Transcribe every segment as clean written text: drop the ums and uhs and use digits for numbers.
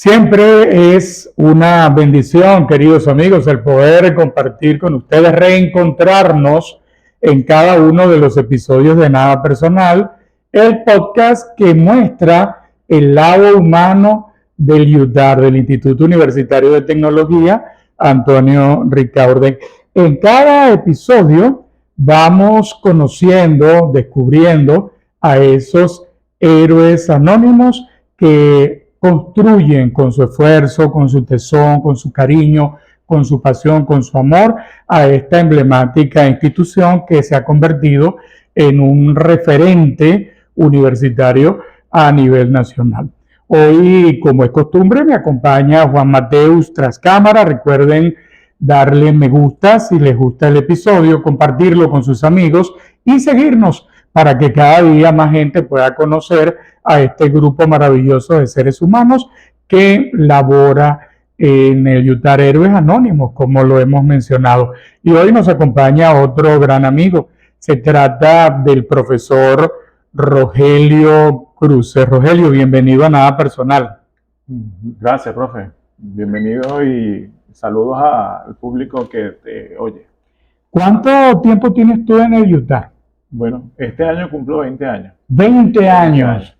Siempre es una bendición, queridos amigos, el poder compartir con ustedes, reencontrarnos en cada uno de los episodios de Nada Personal, el podcast que muestra el lado humano del UTAR, del Instituto Universitario de Tecnología, Antonio Ricaurte. En cada episodio vamos conociendo, descubriendo a esos héroes anónimos que construyen con su esfuerzo, con su tesón, con su cariño, con su pasión, con su amor a esta emblemática institución que se ha convertido en un referente universitario a nivel nacional. Hoy, como es costumbre, me acompaña Juan Mateus tras cámara. Recuerden darle me gusta si les gusta el episodio, compartirlo con sus amigos y seguirnos para que cada día más gente pueda conocer a este grupo maravilloso de seres humanos que labora en el UTAR Héroes Anónimos, como lo hemos mencionado. Y hoy nos acompaña otro gran amigo. Se trata del profesor Rogelio Cruz. Rogelio, bienvenido a Nada Personal. Gracias, profe. Bienvenido y saludos al público que te oye. ¿Cuánto tiempo tienes tú en el UTAR? Bueno, este año cumplo 20 años. 20 años.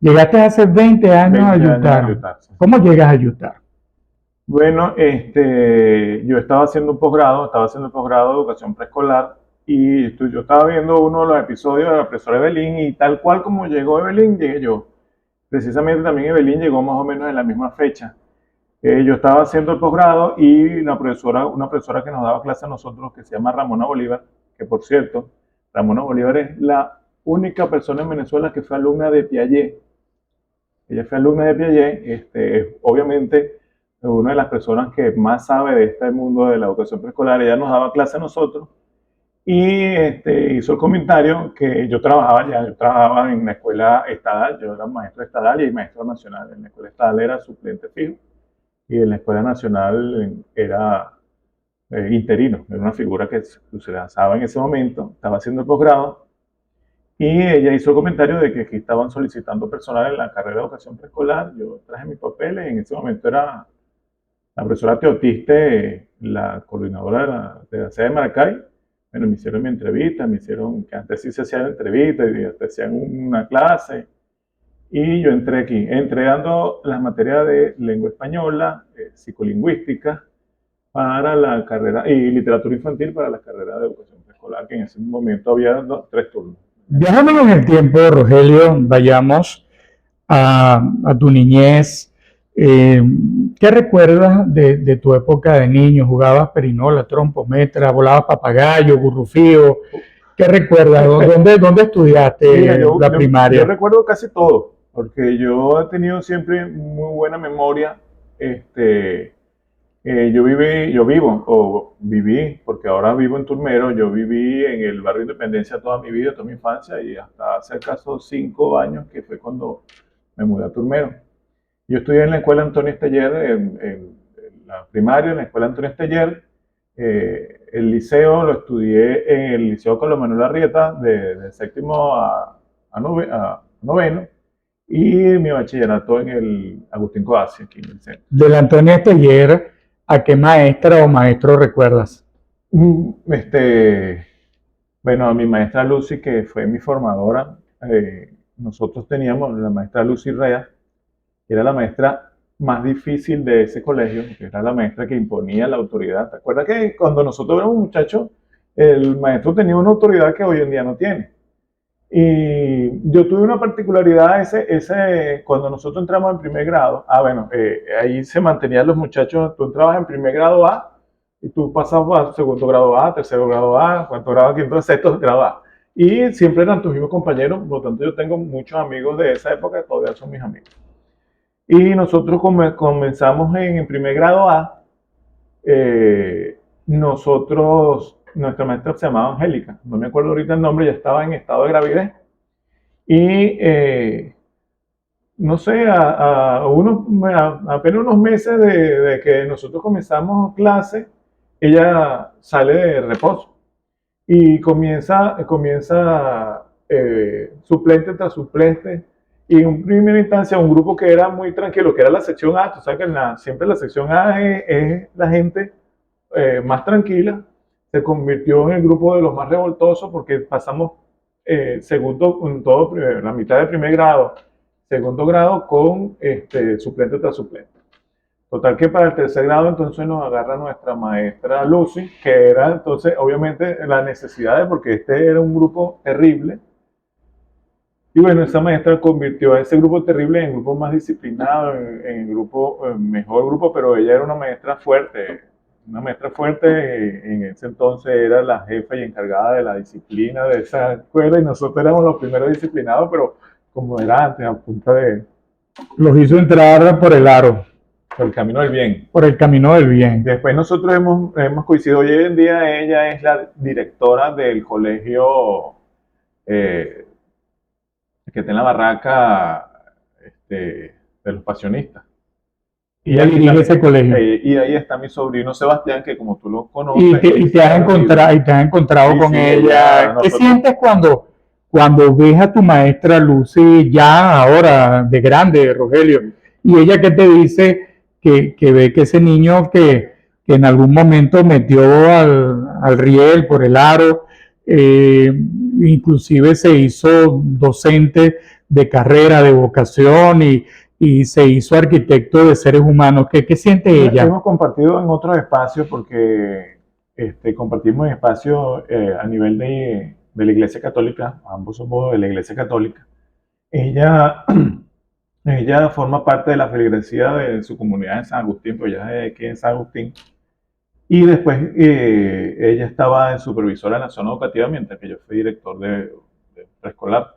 Llegaste hace 20 años a UTAR. Sí. ¿Cómo llegas a UTAR? Bueno, yo estaba haciendo un posgrado, de educación preescolar y yo estaba viendo uno de los episodios de la profesora Evelyn y tal cual como llegó Evelyn, llegué yo. Precisamente también Evelyn llegó más o menos en la misma fecha. Yo estaba haciendo el posgrado y una profesora que nos daba clase a nosotros que se llama Ramona Bolívar, que por cierto, Ramona Bolívar es la única persona en Venezuela que fue alumna de Piaget. Ella fue alumna de Piaget, obviamente una de las personas que más sabe de este mundo de la educación preescolar. Ella nos daba clase a nosotros y hizo el comentario que yo trabajaba en la escuela estatal, yo era maestro estatal y maestro nacional. En la escuela estatal era suplente fijo y en la escuela nacional era interino, era una figura que se lanzaba en ese momento, estaba haciendo el posgrado. Y ella hizo el comentario de que aquí estaban solicitando personal en la carrera de educación preescolar. Yo traje mis papeles, en ese momento era la profesora Teotiste, la coordinadora de la sede de Maracay. Bueno, me hicieron mi entrevista, que antes sí se hacían entrevistas y te hacían una clase. Y yo entré aquí, dando las materias de lengua española, psicolingüística, para la carrera, y literatura infantil para la carrera de educación preescolar, que en ese momento había 3 turnos. Viajando en el tiempo, Rogelio, vayamos a tu niñez. ¿Qué recuerdas de tu época de niño? ¿Jugabas perinola, trompo, metra, volabas papagayo, gurrufío? ¿Qué recuerdas? ¿Dónde estudiaste? Mira, la primaria? Yo recuerdo casi todo, porque yo he tenido siempre muy buena memoria. Yo viví, porque ahora vivo en Turmero, yo viví en el barrio Independencia toda mi vida, toda mi infancia, y hasta hace acaso 5 años, que fue cuando me mudé a Turmero. Yo estudié en la escuela Antonio Esteller, en la primaria, en la escuela Antonio Esteller. El liceo lo estudié en el Liceo Carlos Manuel Arrieta, de séptimo a noveno, y mi bachillerato en el Agustín Codazzi, aquí en el centro. Del Antonio Esteller, ¿a qué maestra o maestro recuerdas? Bueno, a mi maestra Lucy, que fue mi formadora. Nosotros teníamos la maestra Lucy Rea, que era la maestra más difícil de ese colegio, que era la maestra que imponía la autoridad. ¿Te acuerdas que cuando nosotros éramos muchachos, el maestro tenía una autoridad que hoy en día no tiene? Y yo tuve una particularidad cuando nosotros entramos en primer grado. Ahí se mantenían los muchachos. Tú entrabas en primer grado A y tú pasabas a segundo grado A, tercero grado A, cuarto grado, quinto, sexto grado A. Y siempre eran tus mismos compañeros. Por lo tanto, yo tengo muchos amigos de esa época que todavía son mis amigos. Y nosotros comenzamos en primer grado A. Nuestra maestra se llamaba Angélica, no me acuerdo ahorita el nombre, ya estaba en estado de gravidez. Y no sé, apenas unos meses de que nosotros comenzamos clase, ella sale de reposo y comienza suplente tras suplente. Y en primera instancia, un grupo que era muy tranquilo, que era la sección A, tú sabes que siempre la sección A es la gente más tranquila, se convirtió en el grupo de los más revoltosos porque pasamos segundo, en todo, la mitad de primer grado, segundo grado con suplente tras suplente. Total que para el tercer grado entonces nos agarra nuestra maestra Lucy, que era entonces obviamente la necesidad de, porque este era un grupo terrible. Y bueno, esa maestra convirtió a ese grupo terrible en grupo más disciplinado, en grupo, en mejor grupo, pero ella era una maestra fuerte, en ese entonces era la jefa y encargada de la disciplina de esa escuela y nosotros éramos los primeros disciplinados, pero como era antes, a punta de... Los hizo entrar por el aro. Por el camino del bien. Por el camino del bien. Después nosotros hemos coincidido, hoy en día ella es la directora del colegio que está en la barraca de los pasionistas. Y ella dirige ese colegio. Y ahí está mi sobrino Sebastián, que como tú lo conoces. Y te has encontrado sí, con sí, ella. ¿Qué sientes cuando ves a tu maestra Lucy ya ahora de grande, Rogelio? Y ella que te dice que ve que ese niño que en algún momento metió al riel por el aro, inclusive se hizo docente de carrera, de vocación y se hizo arquitecto de seres humanos. ¿Qué siente ella? Hemos compartido en otros espacios porque compartimos espacios a nivel de la Iglesia Católica, ambos somos de la Iglesia Católica. Ella forma parte de la feligresía de su comunidad en San Agustín, pues ya es aquí en San Agustín. Y después ella estaba en supervisora en la zona educativa, mientras que yo fui director de preescolar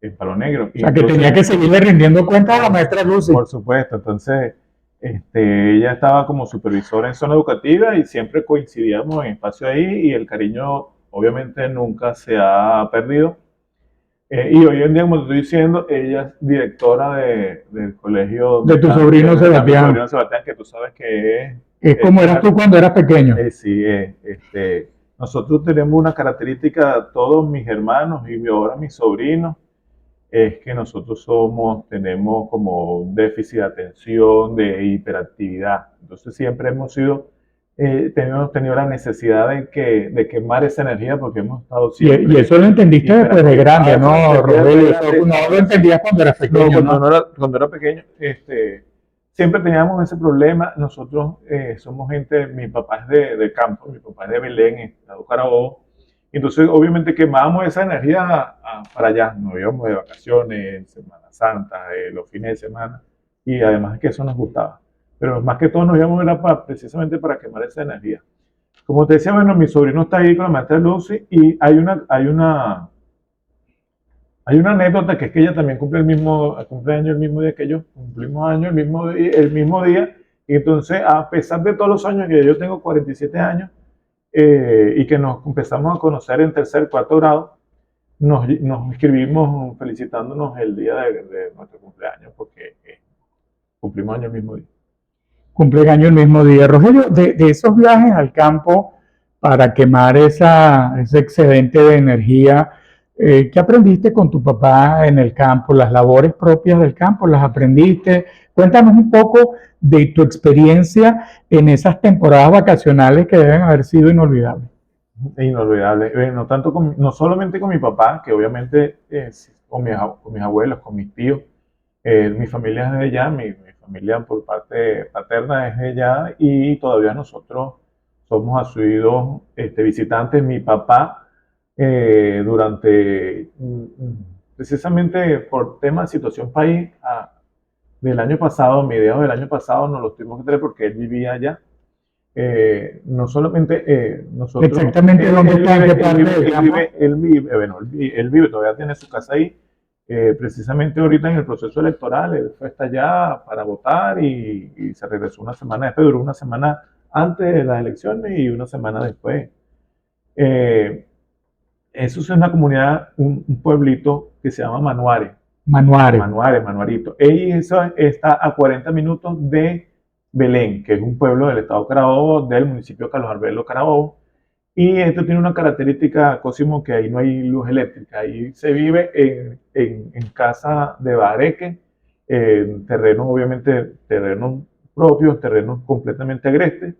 en Palo Negro. O sea, que tenía que seguirle rindiendo cuentas a la maestra Lucy. Por supuesto, entonces ella estaba como supervisora en zona educativa y siempre coincidíamos en espacio ahí y el cariño obviamente nunca se ha perdido. Y hoy en día, como te estoy diciendo, ella es directora del colegio de tu sobrino Sebastián. Mi sobrino Sebastián, que tú sabes que es como eras tú cuando eras pequeño. Sí, nosotros tenemos una característica, todos mis hermanos y ahora mis sobrinos, es que nosotros tenemos como un déficit de atención, de hiperactividad. Entonces siempre hemos tenido la necesidad de quemar esa energía porque hemos estado siempre... Y eso lo entendiste después de grande, ¿no, Rogelio? No lo entendías cuando eras pequeño, ¿no? Cuando era pequeño, siempre teníamos ese problema. Nosotros somos gente, mi papá es de campo, mi papá es de Belén, Estado Carabobo. Entonces, obviamente, quemábamos esa energía para allá. Nos íbamos de vacaciones, en Semana Santa, los fines de semana. Y además que eso nos gustaba. Pero más que todo nos íbamos precisamente para quemar esa energía. Como te decía, bueno, mi sobrino está ahí con la maestra Lucy y hay una anécdota que es que ella también cumple años el mismo día que yo. Cumplimos años el mismo día. Y entonces, a pesar de todos los años que yo tengo 47 años, y que nos empezamos a conocer en tercer, cuarto grado, nos escribimos felicitándonos el día de nuestro cumpleaños, porque cumplimos años el mismo día. Cumpleaños el mismo día. Rogelio, de esos viajes al campo para quemar ese excedente de energía, ¿qué aprendiste con tu papá en el campo? ¿Las labores propias del campo las aprendiste? Cuéntanos un poco de tu experiencia en esas temporadas vacacionales que deben haber sido inolvidables. Inolvidables. No solamente con mi papá, que obviamente con mis abuelos, con mis tíos. Mi familia es de allá, mi familia por parte paterna es de allá y todavía nosotros somos asiduos visitantes. Mi papá precisamente por tema de situación país, del año pasado, mediados del año pasado, nos lo tuvimos que traer porque él vivía allá. No solamente nosotros... Exactamente dónde está, en qué parte. Él vive, todavía tiene su casa ahí. Precisamente ahorita en el proceso electoral, él fue hasta allá para votar y se regresó una semana después, duró una semana antes de las elecciones y una semana después. Eso es una comunidad, un pueblito que se llama Manuarito. Y eso está a 40 minutos de Belén, que es un pueblo del estado Carabobo, del municipio de Carlos Albelo Carabobo. Y esto tiene una característica, Cosimo, que ahí no hay luz eléctrica. Ahí se vive en casa de bareque, en terrenos, obviamente, terrenos propios, terrenos completamente agrestes,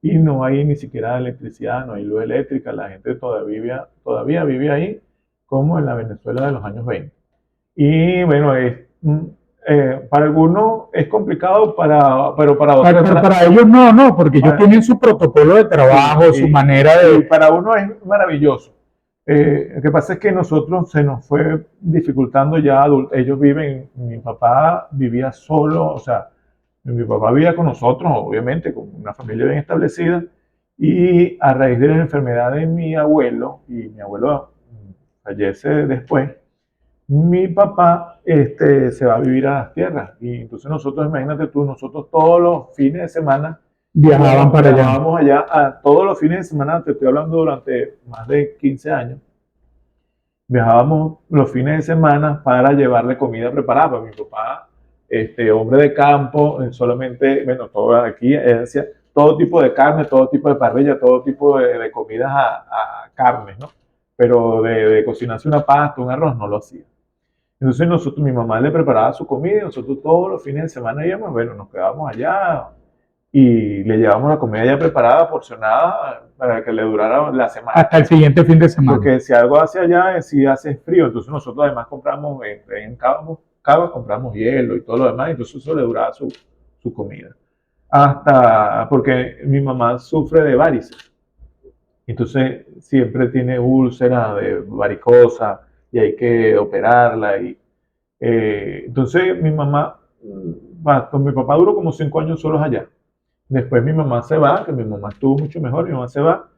y no hay ni siquiera electricidad, no hay luz eléctrica. La gente todavía vive ahí como en la Venezuela de los años 20. Y bueno, para algunos es complicado, pero para otros Para ellos no, porque ellos tienen su protocolo de trabajo, su manera y de... para uno es maravilloso. Lo que pasa es que nosotros se nos fue dificultando ya adultos. Ellos viven, mi papá vivía solo, o sea, mi papá vivía con nosotros, obviamente, con una familia bien establecida, y a raíz de la enfermedad de mi abuelo, y mi abuelo fallece después, mi papá se va a vivir a las tierras. Y entonces nosotros, imagínate tú, nosotros todos los fines de semana Viajaban para allá. viajábamos allá todos los fines de semana, te estoy hablando durante más de 15 años. Viajábamos los fines de semana para llevarle comida preparada. Pues mi papá, hombre de campo, solamente, bueno, todo aquí, decía, todo tipo de carne, todo tipo de parrilla, todo tipo de comidas a carnes, ¿no? Pero de cocinarse una pasta, un arroz, no lo hacía. Entonces mi mamá le preparaba su comida y nosotros todos los fines de semana íbamos, bueno, nos quedábamos allá y le llevábamos la comida ya preparada, porcionada, para que le durara la semana. Hasta el siguiente fin de semana. Porque si algo hace allá, si hace frío, entonces nosotros además compramos en Cabas compramos hielo y todo lo demás, entonces eso le duraba su comida. Porque mi mamá sufre de varices, entonces siempre tiene úlcera de varicosa y hay que operarla. Entonces mi mamá, con mi papá duró como 5 años solos allá. Después mi mamá se va, que mi mamá estuvo mucho mejor, mi mamá se va.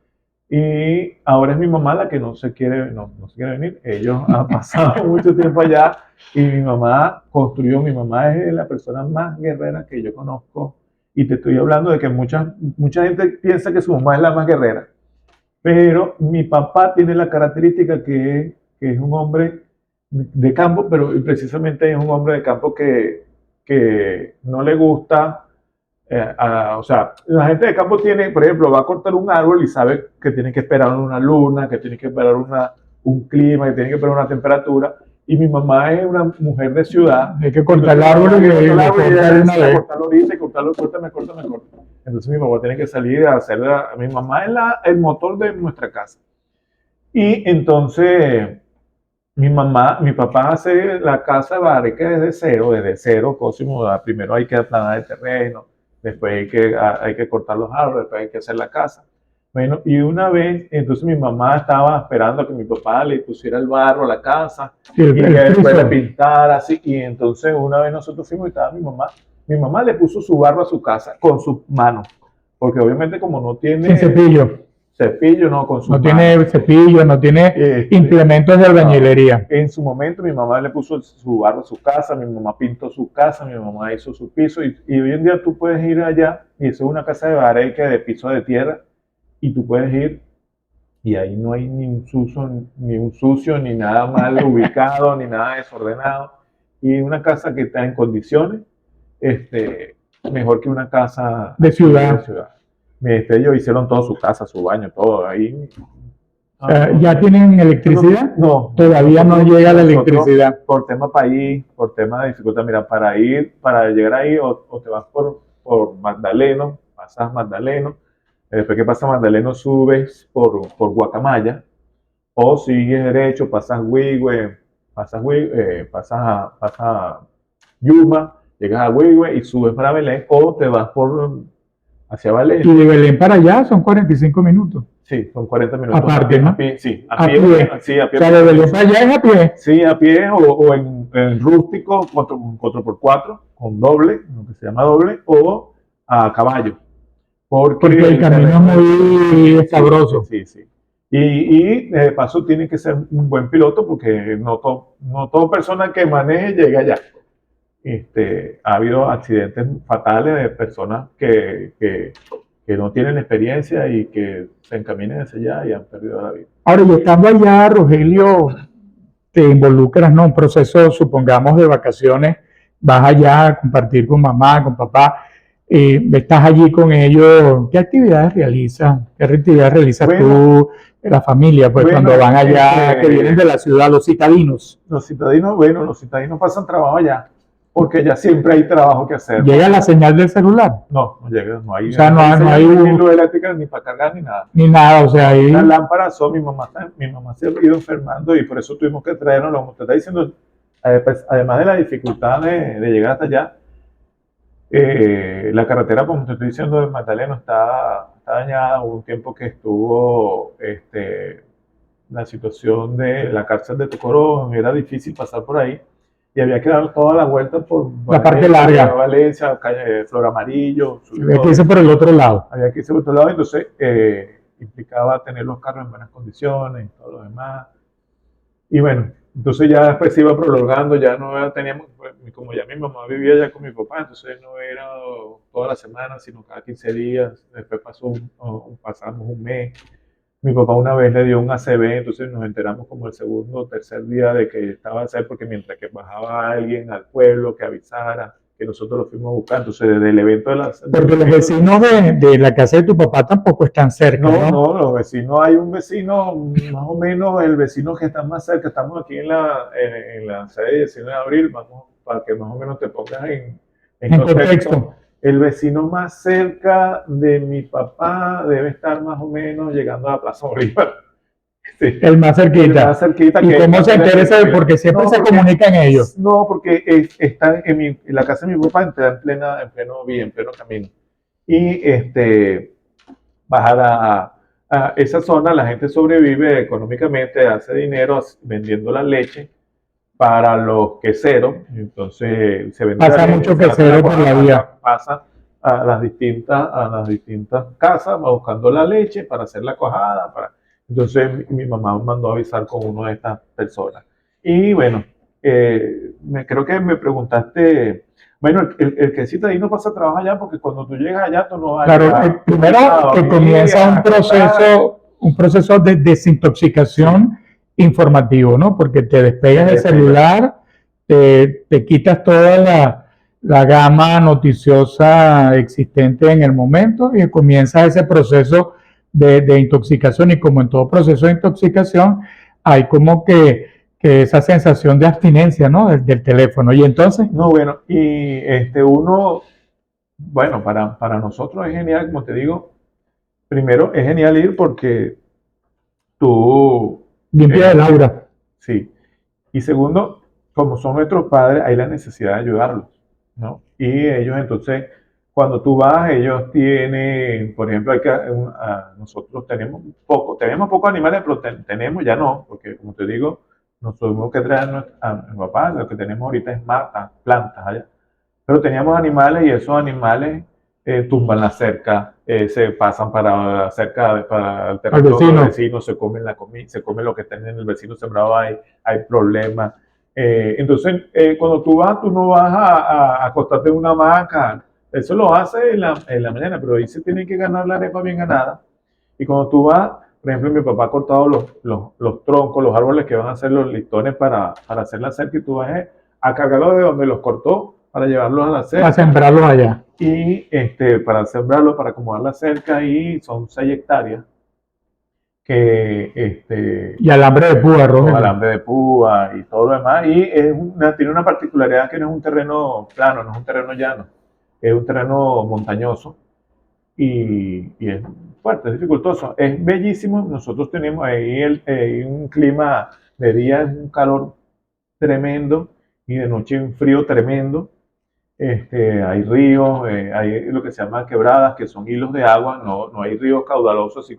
Y ahora es mi mamá la que no se quiere venir. Ellos han pasado mucho tiempo allá y mi mamá mi mamá es la persona más guerrera que yo conozco. Y te estoy hablando de que mucha gente piensa que su mamá es la más guerrera. Pero mi papá tiene la característica que es un hombre de campo, pero precisamente es un hombre de campo que no le gusta. O sea, la gente de campo tiene, por ejemplo, va a cortar un árbol y sabe que tiene que esperar una luna, que tiene que esperar un clima, que tiene que esperar una temperatura. Y mi mamá es una mujer de ciudad. Hay que cortar el árbol y cortarlo ahorita, cortarlo, córtame. Entonces mi mamá tiene que salir a hacer mi mamá es el motor de nuestra casa. Y entonces mi papá hace la casa de bareque desde cero, Cosimo. Primero hay que aplanar el terreno, después hay que cortar los árboles, después hay que hacer la casa. Bueno, y una vez, entonces mi mamá estaba esperando a que mi papá le pusiera el barro a la casa y que después le pintara así. Y entonces una vez nosotros fuimos y estaba mi mamá le puso su barro a su casa con sus manos, porque obviamente como no tiene cepillo, no, con sus manos. No tiene cepillo, no tiene implementos de albañilería. En su momento mi mamá le puso su barro a su casa, mi mamá pintó su casa, mi mamá hizo su piso y hoy en día tú puedes ir allá y eso es una casa de bareque de piso de tierra y tú puedes ir y ahí no hay ni un sucio, ni nada mal ubicado, ni nada desordenado. Y una casa que está en condiciones, mejor que una casa de ciudad. Ellos hicieron todo, su casa, su baño, todo ahí. ¿Ya tienen electricidad? No. Todavía no llega la electricidad. Por tema país, por tema de dificultad, mira, para llegar ahí o te vas por Magdaleno, pasas Magdaleno, después que pasas Magdaleno subes por Guacamaya, o sigues derecho, pasas Huigüe, pasas Yuma, llegas a Huigüe y subes para Belén, o te vas hacia Belén. Y de Belén para allá son 45 minutos. Sí, son 40 minutos. Aparte, ¿no? A pie. Sí, a pie. O sea, de Belén para allá es a pie. Sí, a pie o en rústico, 4x4, con doble, lo que se llama doble, o a caballo. Porque el camino es muy sabroso. Sí. Y de paso tiene que ser un buen piloto porque no toda persona que maneje llega allá. Ha habido accidentes fatales de personas que no tienen experiencia y que se encaminan hacia allá y han perdido la vida. Ahora, y estando allá, Rogelio, te involucras, ¿no? Un proceso, supongamos, de vacaciones, vas allá a compartir con mamá, con papá. estás allí con ellos. ¿Qué actividades realizas? ¿Qué actividades realizas tú, la familia, pues cuando van allá, que vienen de la ciudad, los citadinos? Los citadinos pasan trabajo allá, porque ya siempre hay trabajo que hacer. ¿Llega la señal del celular? No llega, no hay. O sea, no hay ni luz eléctrica ni para cargar ni nada. Ni nada, o sea, ahí. Las lámparas son, mi mamá se ha ido enfermando y por eso tuvimos que traernos, como te está diciendo, pues, además de la dificultad de llegar hasta allá, la carretera, como te estoy diciendo, de Magdalena está dañada. Hubo un tiempo que estuvo la situación de la cárcel de Tocorón, era difícil pasar por ahí y había que dar toda la vuelta por la parte larga. Valencia, calle Flor Amarillo. Había que irse por el otro lado. Había que irse por otro lado, entonces implicaba tener los carros en buenas condiciones y todo lo demás. Y bueno, entonces ya después se iba prolongando, ya no teníamos, como ya mi mamá vivía ya con mi papá, entonces no era toda la semana, sino cada 15 días. Después pasamos un mes. Mi papá una vez le dio un ACV, entonces nos enteramos como el segundo o tercer día de que estaba ACV, porque mientras que bajaba alguien al pueblo que avisara, que nosotros lo fuimos a buscar, entonces desde el evento de la... Porque los vecinos de la casa de tu papá tampoco están cerca, ¿no? No, los vecinos, hay un vecino, más o menos el vecino que está más cerca, estamos aquí en la sede de 19 de abril, vamos, para que más o menos te pongas en contexto. El vecino más cerca de mi papá debe estar más o menos llegando a la Plaza Bolívar. Sí. El más cerquita. El más cerquita. ¿Y cómo se interesa? Porque siempre se comunican ellos. No, porque está en la casa de mi papá, está en pleno camino. Y bajar a esa zona, la gente sobrevive económicamente, hace dinero vendiendo la leche para los queseros. Entonces se vende. Pasa mucho quesero por la vía. Pasa a las distintas casas, va buscando la leche para hacer la cuajada. Entonces mi mamá me mandó a avisar con una de estas personas. Y bueno, creo que me preguntaste, bueno, el que citadino pasa a trabajar allá, porque cuando tú llegas allá tú no vas a... Claro, primero que comienza un proceso de desintoxicación informativo, ¿no? Porque te despegas del celular, te quitas toda la gama noticiosa existente en el momento y comienza ese proceso de intoxicación. Y como en todo proceso de intoxicación hay como que esa sensación de abstinencia, ¿no? del teléfono. Y entonces... No, bueno, y uno, bueno, para nosotros es genial, como te digo, primero es genial ir porque tú... Limpia el aura. Sí. Y segundo, como son nuestros padres, hay la necesidad de ayudarlos, ¿no? Y ellos entonces, cuando tú vas, ellos tienen, por ejemplo, nosotros tenemos pocos animales, pero tenemos, ya no, porque como te digo, nos tuvimos que traer a mi papá, lo que tenemos ahorita es matas, plantas allá. Pero teníamos animales y esos animales tumban la cerca, se pasan para la cerca, para el territorio del vecino, se comen se comen lo que tiene en el vecino sembrado, hay problemas. Entonces, cuando tú vas, tú no vas a acostarte en una hamaca. Eso lo hace en la mañana, pero ahí se tiene que ganar la arepa bien ganada. Y cuando tú vas, por ejemplo, mi papá ha cortado los troncos, los árboles que van a ser los listones para hacer la cerca, y tú vas a cargarlos de donde los cortó para llevarlos a la cerca. Para sembrarlos allá. Y para sembrarlos, para acomodar la cerca, y son 6 hectáreas. Y alambre de púa, Rogelio. Alambre de púa y todo lo demás. Y tiene una particularidad que no es un terreno plano, no es un terreno llano, es un terreno montañoso. Y es fuerte, es dificultoso. Es bellísimo. Nosotros tenemos ahí un clima, de día es un calor tremendo y de noche un frío tremendo. Hay ríos, hay lo que se llama quebradas, que son hilos de agua. No hay ríos caudalosos así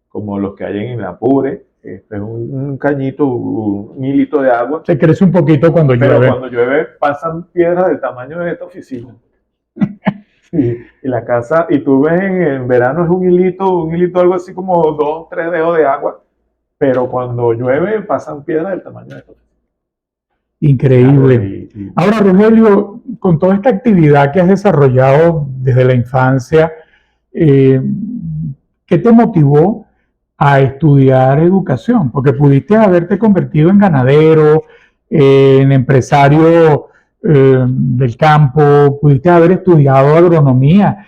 como los que hay en el Apure. Es un cañito, un hilito de agua. Se crece un poquito cuando llueve. Pero cuando llueve pasan piedras del tamaño de esta oficina. Sí, y la casa, y tú ves en verano es un hilito algo así como 2, 3 dedos de agua, pero cuando llueve pasan piedras del tamaño de esta oficina. Increíble. Ahora, Rogelio, con toda esta actividad que has desarrollado desde la infancia, ¿qué te motivó a estudiar educación? Porque pudiste haberte convertido en ganadero, en empresario del campo, pudiste haber estudiado agronomía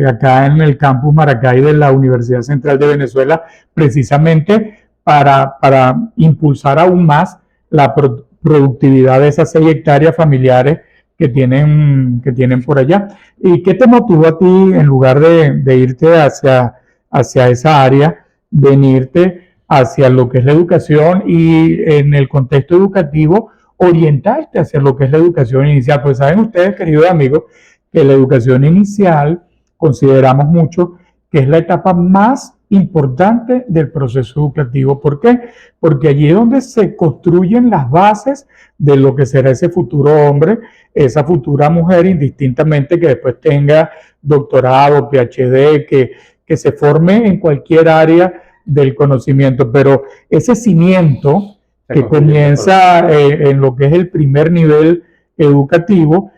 acá en el campus Maracay de la Universidad Central de Venezuela, precisamente para impulsar aún más la productividad de esas 6 hectáreas familiares que tienen por allá. ¿Y qué te motivó a ti, en lugar de irte hacia esa área, venirte hacia lo que es la educación y en el contexto educativo orientarte hacia lo que es la educación inicial? Pues saben ustedes, queridos amigos, que la educación inicial consideramos mucho que es la etapa más importante del proceso educativo. ¿Por qué? Porque allí es donde se construyen las bases de lo que será ese futuro hombre, esa futura mujer, indistintamente que después tenga doctorado, PhD, que se forme en cualquier área del conocimiento. Pero ese cimiento que comienza en lo que es el primer nivel educativo,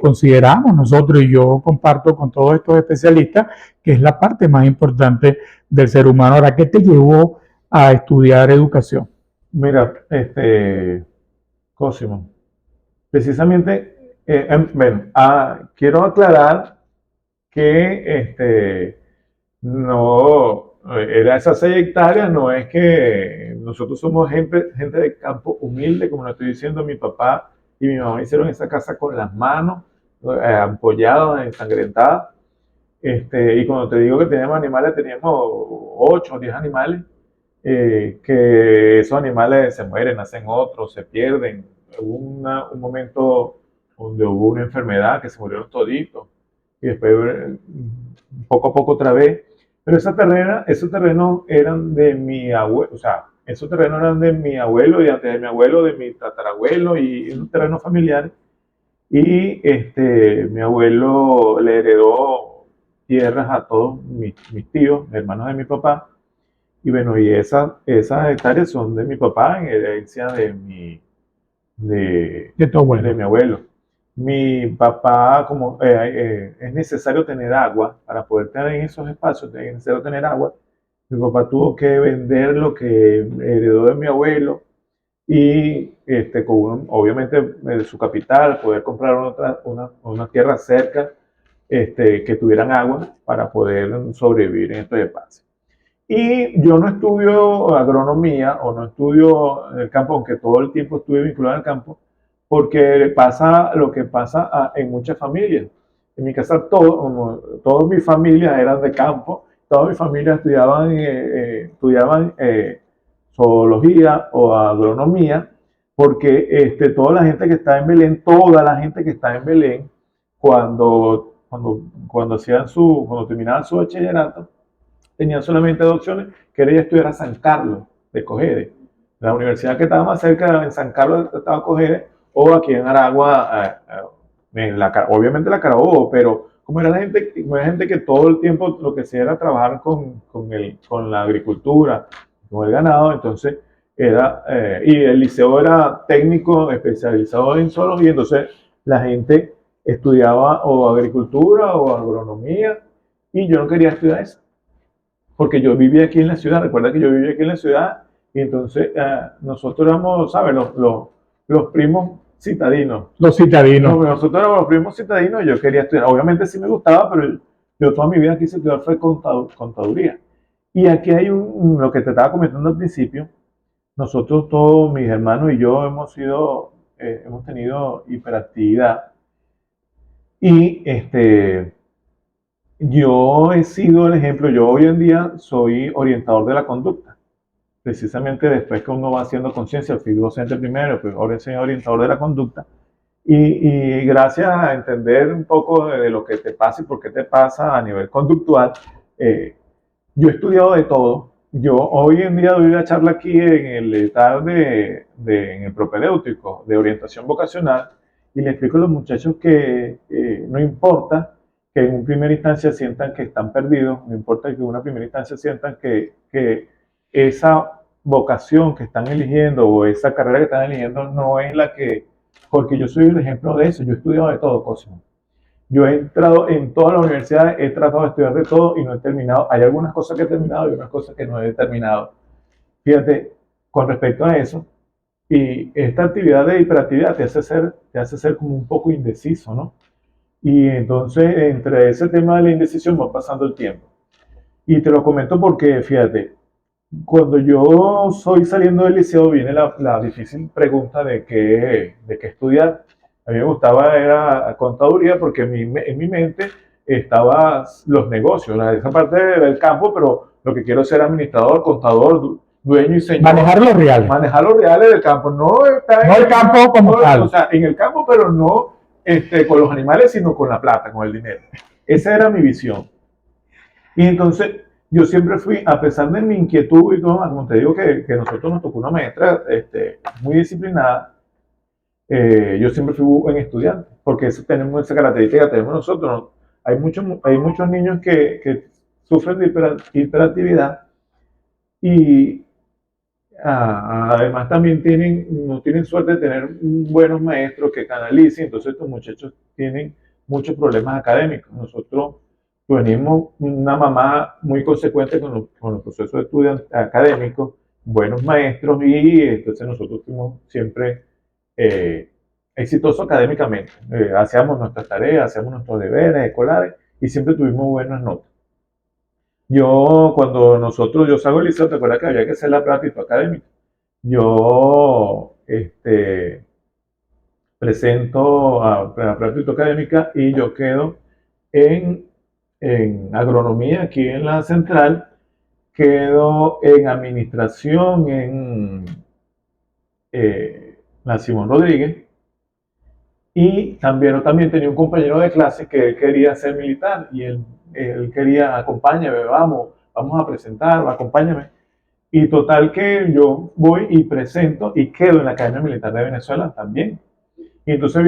consideramos nosotros, y yo comparto con todos estos especialistas, que es la parte más importante del ser humano. Ahora, ¿qué te llevó a estudiar educación? Mira, Cosimo, precisamente, bueno, quiero aclarar que no, era esas 6 hectáreas, no es que nosotros somos gente de campo humilde, como lo estoy diciendo, mi papá y mi mamá hicieron esa casa con las manos, ampolladas, ensangrentadas. Y cuando te digo que teníamos animales, teníamos 8 o 10 animales, que esos animales se mueren, nacen otros, se pierden. Hubo un momento donde hubo una enfermedad que se murieron toditos, y después poco a poco otra vez. Pero esos terrenos eran de mi abuelo, o sea, esos terrenos eran de mi abuelo y antes de mi abuelo, de mi tatarabuelo, y un terreno familiar. Y mi abuelo le heredó tierras a todos mis tíos, hermanos de mi papá. Y bueno, y esas hectáreas son de mi papá en herencia De tu abuelo. de mi abuelo. Mi papá, como es necesario tener agua, para poder tener en esos espacios, es necesario tener agua. Mi papá tuvo que vender lo que heredó de mi abuelo y obviamente su capital, poder comprar una tierra cerca que tuvieran agua para poder sobrevivir en estos espacios. Y yo no estudio agronomía o no estudio en el campo, aunque todo el tiempo estuve vinculado al campo, porque pasa lo que pasa en muchas familias. En mi casa, todas mis familias eran de campo, todas mis familias estudiaban zoología o agronomía, porque toda la gente que está en Belén, toda la gente que está en Belén, cuando terminaban su bachillerato, tenían solamente 2 opciones, que era ir a estudiar a San Carlos de Cogede. La universidad que estaba más cerca en San Carlos estaba Cogede, o aquí en Aragua, obviamente la Carabobo, pero como era gente que todo el tiempo lo que hacía era trabajar con la agricultura, con el ganado, entonces y el liceo era técnico especializado en zoología, entonces la gente estudiaba o agricultura o agronomía, y yo no quería estudiar eso porque yo vivía aquí en la ciudad. Recuerda que yo vivía aquí en la ciudad y entonces nosotros éramos, ¿sabes? Los primos citadinos. Los citadinos. Nosotros éramos los primos citadinos y yo quería estudiar. Obviamente sí me gustaba, pero yo toda mi vida quise estudiar fue contaduría. Y aquí hay lo que te estaba comentando al principio. Nosotros todos, mis hermanos y yo, hemos tenido hiperactividad. Y yo he sido el ejemplo. Yo hoy en día soy orientador de la conducta. Precisamente después que uno va haciendo conciencia, fui docente primero, pues ahora soy orientador de la conducta. Y gracias a entender un poco de lo que te pasa y por qué te pasa a nivel conductual, yo he estudiado de todo. Yo hoy en día doy una charla aquí en el ETAR en el propedéutico de orientación vocacional, y le explico a los muchachos que no importa que en una primera instancia sientan que están perdidos, no importa que en una primera instancia sientan que esa vocación que están eligiendo o esa carrera que están eligiendo no es la que, porque yo soy el ejemplo de eso. Yo he estudiado de todo, Cosimo. Yo he entrado en todas las universidades, he tratado de estudiar de todo y no he terminado. Hay algunas cosas que he terminado y otras cosas que no he terminado. Fíjate, con respecto a eso, Y esta actividad de hiperactividad te hace ser como un poco indeciso, ¿no? Y entonces, entre ese tema de la indecisión va pasando el tiempo. Y te lo comento porque, fíjate, cuando yo soy saliendo del liceo viene la difícil pregunta de qué estudiar. A mí me gustaba era contaduría porque en mi mente estaban los negocios, esa parte del campo, pero lo que quiero es ser administrador, contador, dueño y señor. Manejar los reales. Manejar los reales del campo, no está no el campo como tal. O sea, en el campo, pero no con los animales, sino con la plata, con el dinero. Esa era mi visión. Y entonces yo siempre fui, a pesar de mi inquietud y todo, como te digo que nosotros nos tocó una maestra muy disciplinada, yo siempre fui buen estudiante, porque eso tenemos esa característica que tenemos nosotros. ¿No? Hay muchos niños que sufren de hiperactividad y además también no tienen suerte de tener buenos maestros que canalicen, entonces estos muchachos tienen muchos problemas académicos. Nosotros venimos una mamá muy consecuente con los procesos de estudio académicos, buenos maestros y entonces nosotros fuimos siempre exitosos académicamente. Hacíamos nuestras tareas, hacíamos nuestros deberes escolares y siempre tuvimos buenas notas. Yo salgo del liceo, ¿te acuerdas que había que hacer la práctica académica? Yo presento a la práctica académica y yo quedo en, en agronomía aquí en la central, quedo en administración en la Simón Rodríguez y también tenía un compañero de clase que él quería ser militar y él quería, acompáñame, vamos a presentar, acompáñame. Y total que yo voy y presento y quedo en la Academia Militar de Venezuela también. Y entonces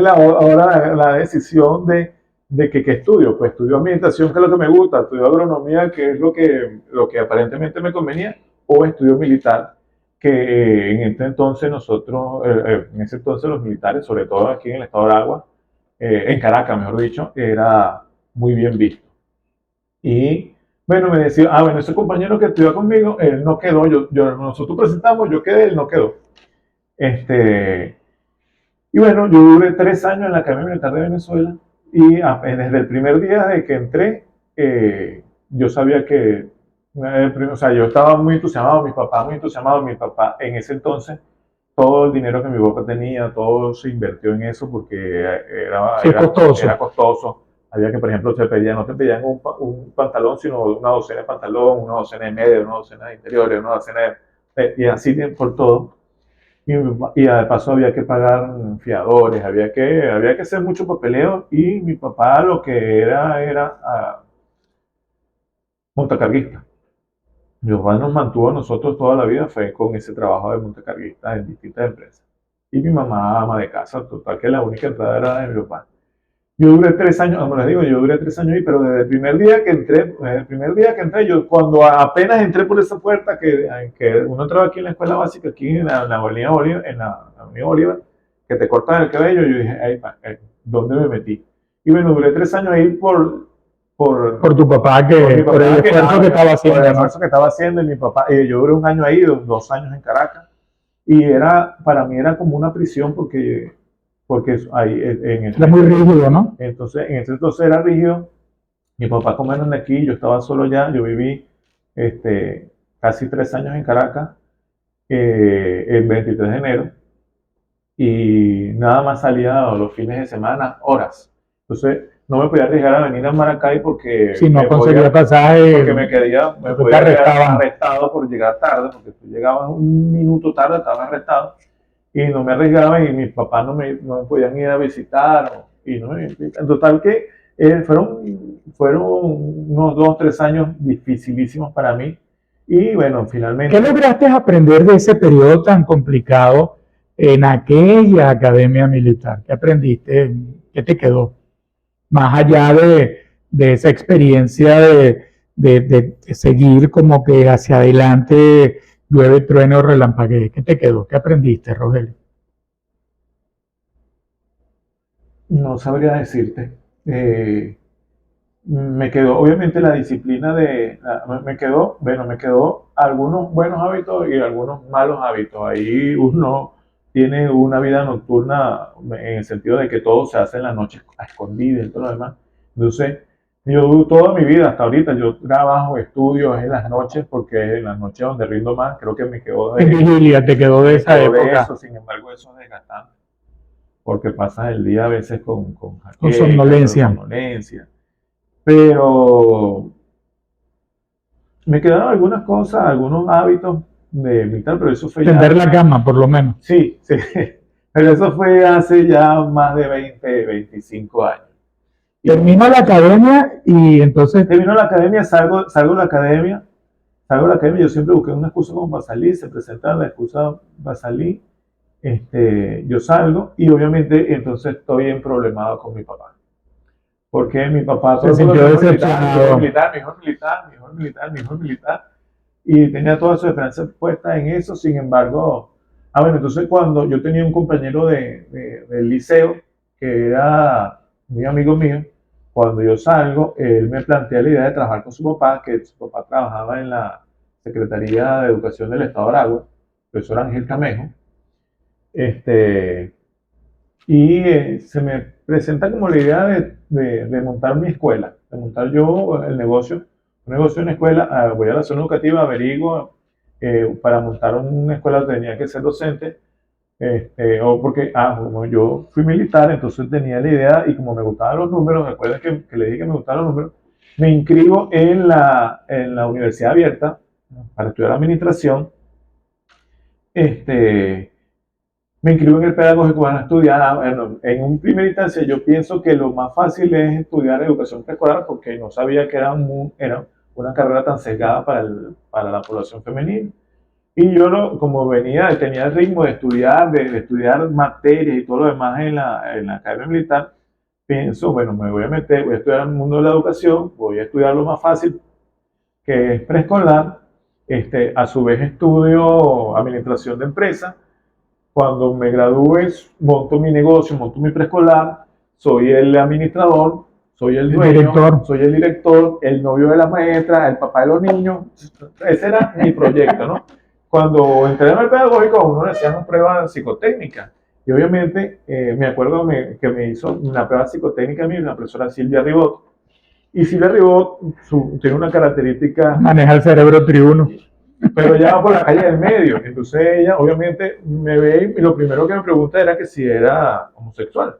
ahora la decisión de que estudio. Pues estudio administración, que es lo que me gusta, estudio agronomía, que es lo que aparentemente me convenía, o estudio militar, que en ese entonces los militares, sobre todo aquí en el estado de Aragua, en Caracas, mejor dicho, era muy bien visto. Y bueno, me decía, bueno, ese compañero que estudió conmigo, él no quedó, nosotros presentamos, yo quedé, él no quedó. Y bueno, yo duré 3 años en la Academia Militar de Venezuela y desde el primer día de que entré, yo sabía o sea, yo estaba muy entusiasmado, mi papá en ese entonces, todo el dinero que mi papá tenía, todo se invirtió en eso porque era costoso. Había que, por ejemplo, no te pedían un pantalón, sino una docena de pantalón, una docena de medias, una docena de interiores, una docena y así por todo. Y de paso había que pagar fiadores, había que hacer mucho papeleo y mi papá lo que era montacarguista. Mi papá nos mantuvo a nosotros toda la vida fue con ese trabajo de montacarguista en distintas empresas. Y mi mamá ama de casa, total que la única entrada era de mi papá. Yo duré 3 años, como les digo, yo duré 3 años ahí, pero desde el primer día que entré, yo cuando apenas entré por esa puerta, que uno entraba aquí en la escuela básica, aquí en la Avenida Bolívar, que te cortan el cabello, yo dije, ay, ¿dónde me metí? Y bueno, duré 3 años ahí por tu papá, por el esfuerzo que estaba haciendo. Por el esfuerzo que estaba haciendo, y mi papá, yo duré un año ahí, 2 años en Caracas, y para mí era como una prisión porque ahí era muy rígido, ¿no? Entonces, en ese entonces era rígido. Mi papá como eran de aquí, yo estaba solo allá, yo viví casi 3 años en Caracas, el 23 de enero, y nada más salía los fines de semana, horas. Entonces, no me podía arriesgar a venir a Maracay porque si no conseguía pasaje, porque me podía quedar arrestado por llegar tarde, porque si llegaba un minuto tarde estaba arrestado y no me arriesgaba y mis papás no me podían ir a visitar. En total que fueron unos 2 o 3 años dificilísimos para mí y bueno, finalmente... ¿Qué lograste aprender de ese periodo tan complicado en aquella academia militar? ¿Qué aprendiste? ¿Qué te quedó? Más allá de esa experiencia de seguir como que hacia adelante, llueve, trueno, relampaguee. ¿Qué te quedó? ¿Qué aprendiste, Rogelio? No sabría decirte. me quedó obviamente la disciplina me quedó algunos buenos hábitos y algunos malos hábitos. Ahí uno tiene una vida nocturna en el sentido de que todo se hace en la noche a escondidas y todo lo demás. Entonces, yo toda mi vida hasta ahorita, yo trabajo, estudio en las noches porque en las noches donde rindo más, creo que me quedó En vigilia te quedó de me esa quedó de época, eso, sin embargo eso es desgastante, porque pasas el día a veces con con jaqueca, somnolencia. somnolencia. Pero me quedaron algunas cosas, algunos hábitos de militar, pero eso fue Tender ya, la cama, por lo menos. sí, sí, pero eso fue hace ya más de 20, 25 años. Y Termino la academia y entonces termino la academia, salgo de la academia, yo siempre busqué una excusa como para salir, se presenta la excusa para salir, yo salgo y obviamente entonces estoy en problemado con mi papá. Porque mi papá todo se el mundo sintió mi hijo militar, mi hijo decepcionado. militar, mi hijo militar, mi hijo militar, mi hijo militar. Y tenía toda su esperanza puesta en eso, sin embargo, bueno, entonces cuando yo tenía un compañero del liceo, que era muy amigo mío, cuando yo salgo, él me plantea la idea de trabajar con su papá, que su papá trabajaba en la Secretaría de Educación del Estado de Aragua, el profesor Ángel Camejo, este, y se me presenta como la idea de montar mi escuela, de montar yo el negocio, un negocio en una escuela. Voy a la zona educativa, averiguo, para montar una escuela tenía que ser docente, o porque, como yo fui militar, entonces tenía la idea y como me gustaban los números, recuerden que le dije que me gustaban los números, me inscribo en la Universidad Abierta para estudiar administración. este, Me inscribo en el pedagógico, van a estudiar. Bueno, en un primer instancia yo pienso que lo más fácil es estudiar educación preescolar porque no sabía que era una carrera tan sesgada para la población femenina. Y yo, como tenía el ritmo de estudiar materias y todo lo demás en la academia militar, pienso, bueno, me voy a meter, voy a estudiar el mundo de la educación, voy a estudiar lo más fácil, que es preescolar. A su vez estudio administración de empresas. Cuando me gradúe, monto mi negocio, monto mi preescolar, soy el administrador, soy el dueño, soy el director, el novio de la maestra, el papá de los niños. Ese era mi proyecto, ¿no? Cuando entré en el pedagógico, a uno le hacían pruebas psicotécnicas. Y obviamente, me acuerdo que me hizo una prueba psicotécnica a mí, la profesora Silvia Ribot. Y Silvia Ribot tiene una característica. Maneja el cerebro triuno. Pero ya va por la calle del medio. Entonces ella obviamente me ve y lo primero que me pregunta era que si era homosexual.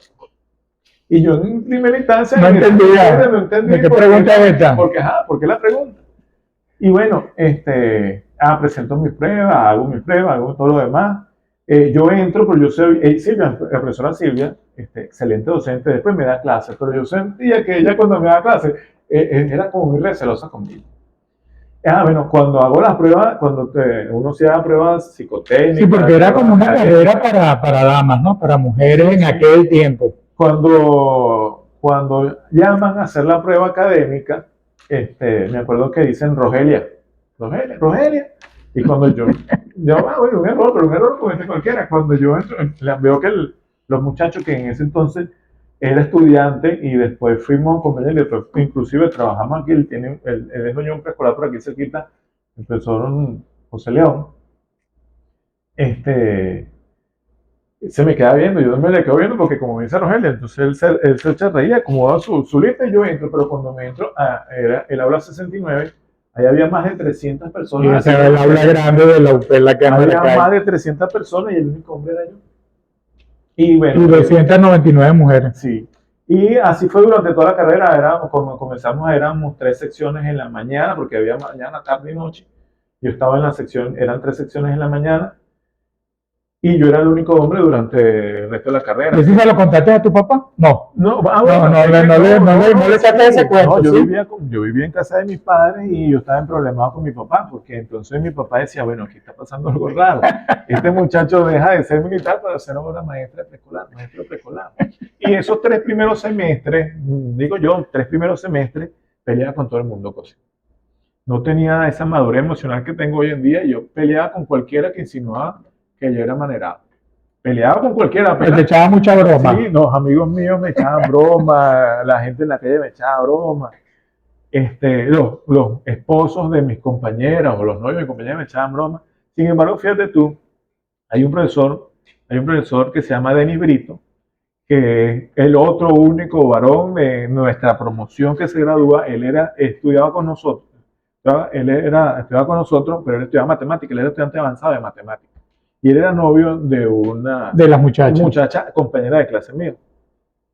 Y yo en primera instancia no entendía. ¿De qué pregunta es esta? ¿Por qué la pregunta? Y bueno, presento mis pruebas, hago todo lo demás. Yo entro, pero yo soy Silvia, la profesora Silvia, excelente docente, después me da clases, pero yo sentía que ella cuando me da clases era como muy recelosa conmigo. Bueno, cuando hago las pruebas, cuando uno se da pruebas psicotécnicas. Sí, porque era como una carrera para damas, ¿no? Para mujeres en aquel tiempo. Cuando llaman a hacer la prueba académica, me acuerdo que dicen Rogelia. Y cuando bueno, un error comete cualquiera. Cuando yo entro, veo que los muchachos que en ese entonces era estudiante y después fuimos compañeros, inclusive trabajamos aquí, él es dueño de un preescolar por aquí cerquita, el profesor José León. Se me queda viendo, yo me le quedo viendo porque como me dice Rogelia, entonces él se reía, acomodaba su lista y yo entro, pero cuando me entro, era el aula 69, ahí había más de 300 personas. Y el aula grande de la UPE, la que había más de 300 personas y el único hombre era yo. Y bueno, 299 mujeres. Sí. Y así fue durante toda la carrera. Cuando comenzamos, éramos 3 secciones en la mañana, porque había mañana, tarde y noche. Yo estaba en la sección, eran 3 secciones en la mañana. Y yo era el único hombre durante el resto de la carrera. ¿Y si se lo contaste a tu papá? No. No, no le echaste ese cuento. Yo vivía en casa de mis padres y yo estaba en problemas con mi papá, porque entonces mi papá decía, bueno, aquí está pasando algo raro. Este muchacho deja de ser militar para ser ahora maestro preescolar. Y esos 3 primeros semestres, peleaba con todo el mundo, cosa. No tenía esa madurez emocional que tengo hoy en día y yo peleaba con cualquiera que insinuaba que yo era manerado. Peleaba con cualquiera. Pero te echaba mucha broma. Sí, los amigos míos me echaban broma, la gente en la calle me echaba broma. los esposos de mis compañeras o los novios de mis compañeras me echaban broma. Sin embargo, fíjate tú, hay un profesor que se llama Denis Brito, que es el otro único varón de nuestra promoción que se gradúa. Estudiaba con nosotros. Estudiaba con nosotros, pero él estudiaba matemáticas, él era estudiante avanzado de matemáticas. Y él era novio de una De las muchachas. muchacha compañera de clase mía.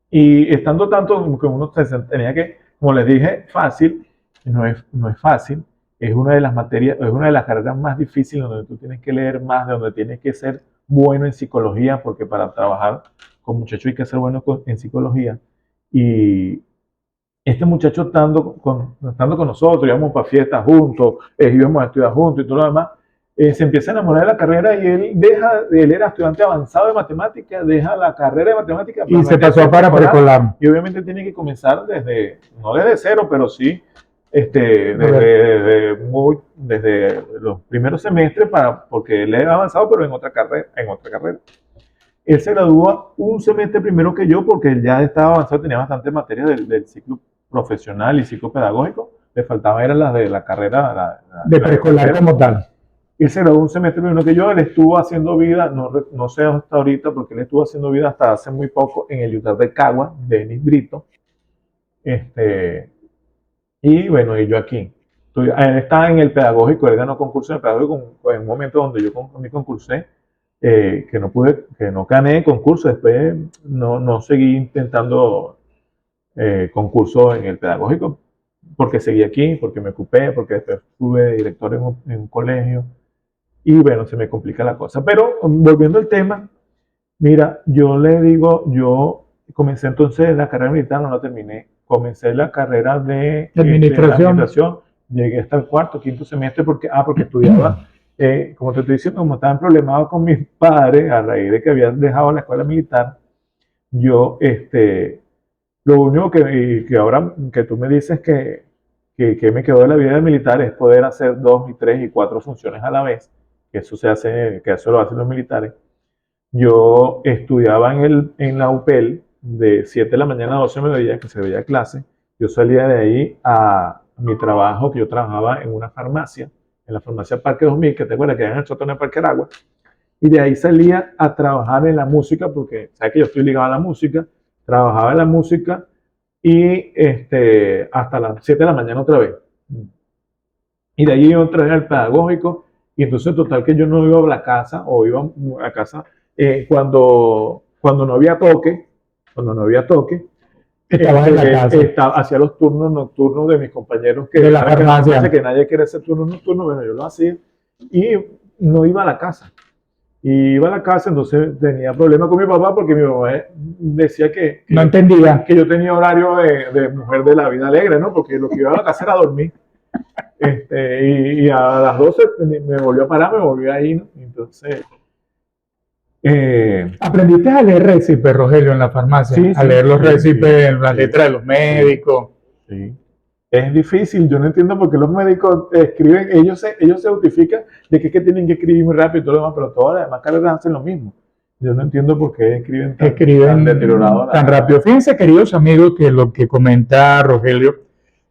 Y estando tanto que uno tenía que, como les dije, fácil, no es fácil, es una de las materias, es una de las carreras más difíciles donde tú tienes que leer más, donde tienes que ser bueno en psicología, porque para trabajar con muchachos hay que ser bueno en psicología. Y este muchacho estando con nosotros, íbamos para fiestas juntos, íbamos a estudiar juntos y todo lo demás, se empieza a enamorar de la carrera y él era estudiante avanzado de matemáticas, deja la carrera de matemáticas y se pasó para preescolar. Y obviamente tiene que comenzar no desde cero, pero sí desde los primeros semestres, porque él era avanzado, pero en otra carrera. Él se gradúa un semestre primero que yo porque él ya estaba avanzado, tenía bastantes materias del ciclo profesional y ciclo pedagógico. Le faltaban eran las de la carrera de preescolar como tal. Él se graduó un semestre primero que yo. Él estuvo haciendo vida, no sé hasta ahorita, porque él estuvo haciendo vida hasta hace muy poco en el UTAD de Cagua, de Denis Brito. Y bueno, y yo aquí. Él estaba en el pedagógico, él ganó concurso en el pedagógico en un momento donde yo me concursé. Que no gané concurso, después no seguí intentando concurso en el pedagógico, porque seguí aquí, porque me ocupé, porque después fui director en un colegio, y bueno, se me complica la cosa. Pero volviendo al tema, mira, yo comencé entonces la carrera militar, no la terminé, comencé la carrera de administración, llegué hasta el cuarto, quinto semestre, porque estudiaba. Como te estoy diciendo, como estaba en problemado con mis padres a raíz de que habían dejado la escuela militar, yo, lo único que ahora que tú me dices que me quedó de la vida militar es poder hacer 2 y 3 y 4 funciones a la vez, que eso lo hacen los militares. Yo estudiaba en la UPEL de 7 de la mañana a 12 de mediodía, que se veía clase. Yo salía de ahí a mi trabajo, que yo trabajaba en una farmacia, en la farmacia Parque 2000, que te acuerdas que era en el sótano de Parque Aragua, y de ahí salía a trabajar en la música, porque sabes que yo estoy ligado a la música, trabajaba en la música y hasta las 7 de la mañana otra vez. Y de ahí otra vez al pedagógico, y entonces total que yo no iba a la casa, o iba a casa cuando no había toque, Estabas en la casa. hacía los turnos nocturnos de mis compañeros de la farmacia. Que nadie quiere hacer turnos nocturnos, bueno, yo lo hacía y no iba a la casa. Y iba a la casa, entonces tenía problemas con mi papá porque mi mamá decía que no entendía que yo tenía horario de mujer de la vida alegre, ¿no? Porque lo que iba a la casa era dormir. Y a las 12 me volvió a parar, me volvió a ir, ¿no? Entonces... ¿Aprendiste a leer récipe, Rogelio, en la farmacia? Sí, a leer los récipes, sí, la letra de los médicos. Sí. Es difícil, yo no entiendo por qué los médicos escriben, ellos se justifican de que tienen que escribir muy rápido y todo lo demás, pero todas las demás carreras hacen lo mismo. Yo no entiendo por qué escriben tan deteriorado. Tan rápido. Fíjense, queridos amigos, que lo que comenta Rogelio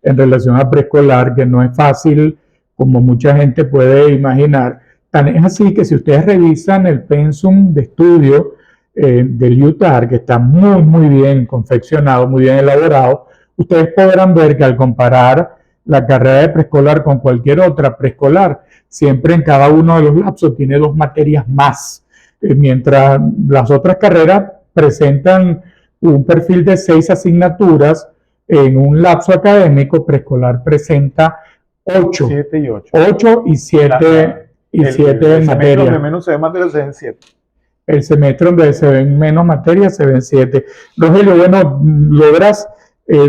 en relación a preescolar, que no es fácil, como mucha gente puede imaginar. Tan es así que si ustedes revisan el pensum de estudio del UTAR, que está muy, muy bien confeccionado, muy bien elaborado, ustedes podrán ver que al comparar la carrera de preescolar con cualquier otra preescolar, siempre en cada uno de los lapsos tiene 2 materias más, mientras las otras carreras presentan un perfil de 6 asignaturas. En un lapso académico, preescolar presenta 8. 7 y 8. 8 y 7 materias. El semestre donde menos se ven materias se ven 7. El semestre donde se ven menos materias se ven 7. Rogelio, bueno, logras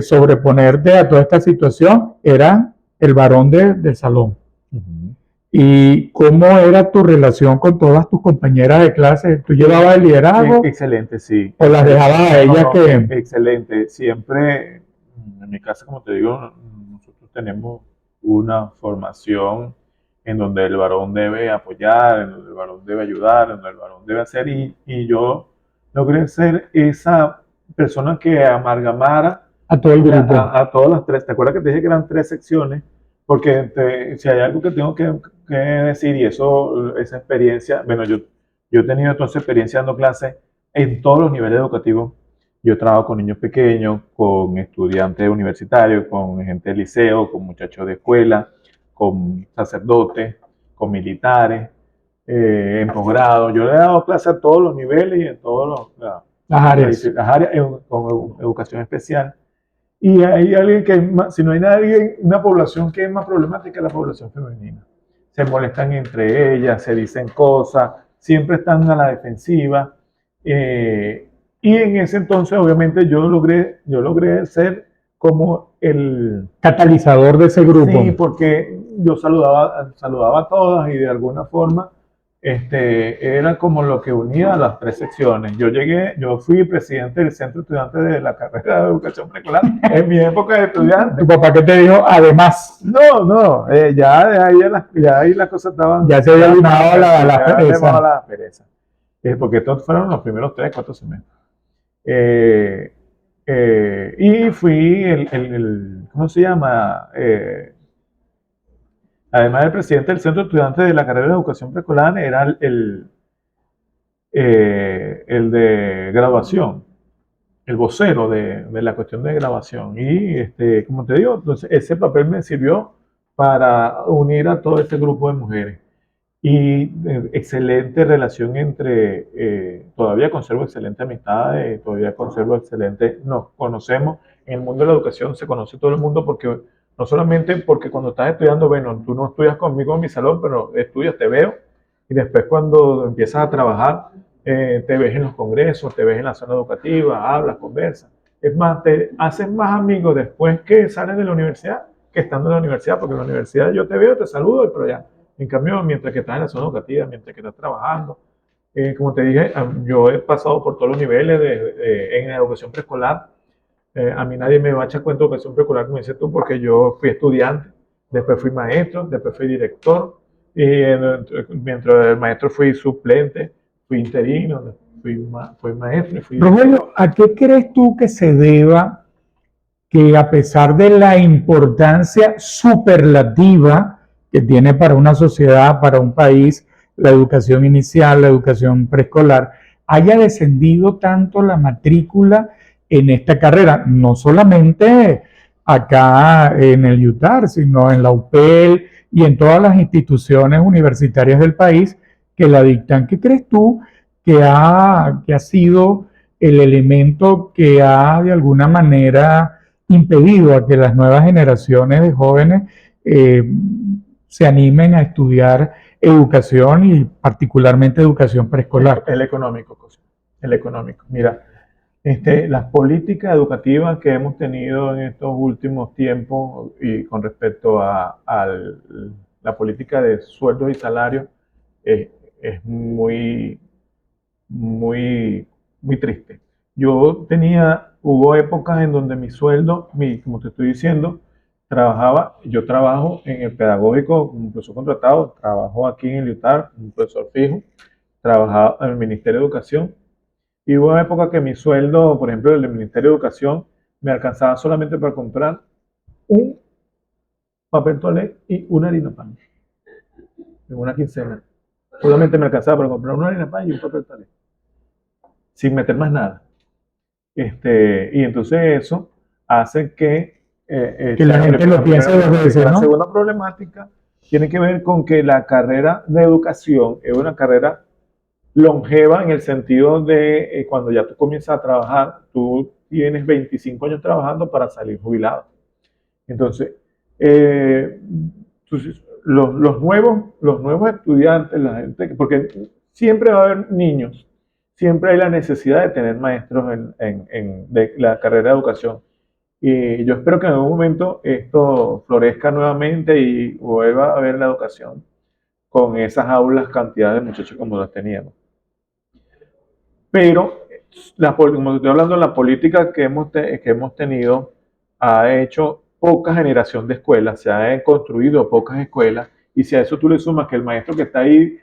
sobreponerte a toda esta situación. Era el varón del salón. ¿Y cómo era tu relación con todas tus compañeras de clase? ¿Tú llevabas el liderazgo? Excelente, sí. ¿O las dejabas a ellas que...? Excelente. Siempre, en mi casa, como te digo, nosotros tenemos una formación en donde el varón debe apoyar, en donde el varón debe ayudar, en donde el varón debe hacer, y yo logré ser esa persona que amalgamara A todo el grupo. A todas las tres. ¿Te acuerdas que te dije que eran tres secciones? Porque si hay algo que tengo que decir, y esa experiencia, bueno, yo he tenido entonces experiencia dando clases en todos los niveles educativos. Yo trabajo con niños pequeños, con estudiantes universitarios, con gente de liceo, con muchachos de escuela, con sacerdotes, con militares, en posgrado. Yo le he dado clases a todos los niveles y en todas Las áreas. las áreas con educación especial. Y hay alguien que es más, si no hay nadie, una población que es más problemática, es la población femenina. Se molestan entre ellas, se dicen cosas, siempre están a la defensiva. Y en ese entonces, obviamente, yo logré ser como el catalizador de ese grupo. Sí, porque yo saludaba a todas y de alguna forma era como lo que unía a las tres secciones. Yo fui presidente del centro estudiante de la carrera de educación preescolar en mi época de estudiante. ¿Tu papá qué te dijo? Además. No, ya de ahí las cosas estaban... Ya se había limado la pereza. Porque estos fueron los primeros 3-4 semestres. Y fui ¿cómo se llama? Además del presidente del centro estudiante de la carrera de educación preescolar, era el de graduación, el vocero de la cuestión de graduación. Y como te digo, entonces ese papel me sirvió para unir a todo este grupo de mujeres. Y excelente relación todavía conservo excelente amistad, todavía conservo excelente, nos conocemos, en el mundo de la educación se conoce todo el mundo porque no solamente porque cuando estás estudiando, bueno, tú no estudias conmigo en mi salón, pero estudias, te veo, y después cuando empiezas a trabajar, te ves en los congresos, te ves en la zona educativa, hablas, conversas. Es más, te haces más amigos después que sales de la universidad que estando en la universidad, porque en la universidad yo te veo, te saludo, pero ya. En cambio, mientras que estás en la zona educativa, mientras que estás trabajando, como te dije, yo he pasado por todos los niveles en la educación preescolar. A mí nadie me va a echar cuenta de educación preescolar, como dices tú, porque yo fui estudiante, después fui maestro, después fui director, y mientras el maestro fui suplente, fui interino, fui maestro. Rogelio, ¿a qué crees tú que se deba que a pesar de la importancia superlativa que tiene para una sociedad, para un país, la educación inicial, la educación preescolar, haya descendido tanto la matrícula en esta carrera? No solamente acá en el UTAR, sino en la UPEL y en todas las instituciones universitarias del país que la dictan. ¿Qué crees tú que ha sido el elemento que ha de alguna manera impedido a que las nuevas generaciones de jóvenes se animen a estudiar educación y particularmente educación preescolar? El económico, el económico. Mira, las políticas educativas que hemos tenido en estos últimos tiempos y con respecto a la política de sueldos y salarios es muy, muy, muy triste. Hubo épocas en donde mi sueldo, como te estoy diciendo, yo trabajo en el pedagógico como profesor contratado, trabajo aquí en el UTAR, un profesor fijo, trabajaba en el Ministerio de Educación, y hubo una época que mi sueldo, por ejemplo, del Ministerio de Educación, me alcanzaba solamente para comprar un papel toalé y una harina pan, en una quincena. Solamente me alcanzaba para comprar una harina pan y un papel toalé, sin meter más nada. Y entonces eso hace que la gente lo piense dos veces, ¿no? La segunda problemática tiene que ver con que la carrera de educación es una carrera longeva en el sentido de cuando ya tú comienzas a trabajar, tú tienes 25 años trabajando para salir jubilado. Entonces, los nuevos estudiantes, la gente, porque siempre va a haber niños, siempre hay la necesidad de tener maestros de la carrera de educación. Y yo espero que en algún momento esto florezca nuevamente y vuelva a haber la educación con esas aulas, cantidad de muchachos como las teníamos. Pero, como estoy hablando, la política que hemos tenido ha hecho poca generación de escuelas, se han construido pocas escuelas, y si a eso tú le sumas que el maestro que está ahí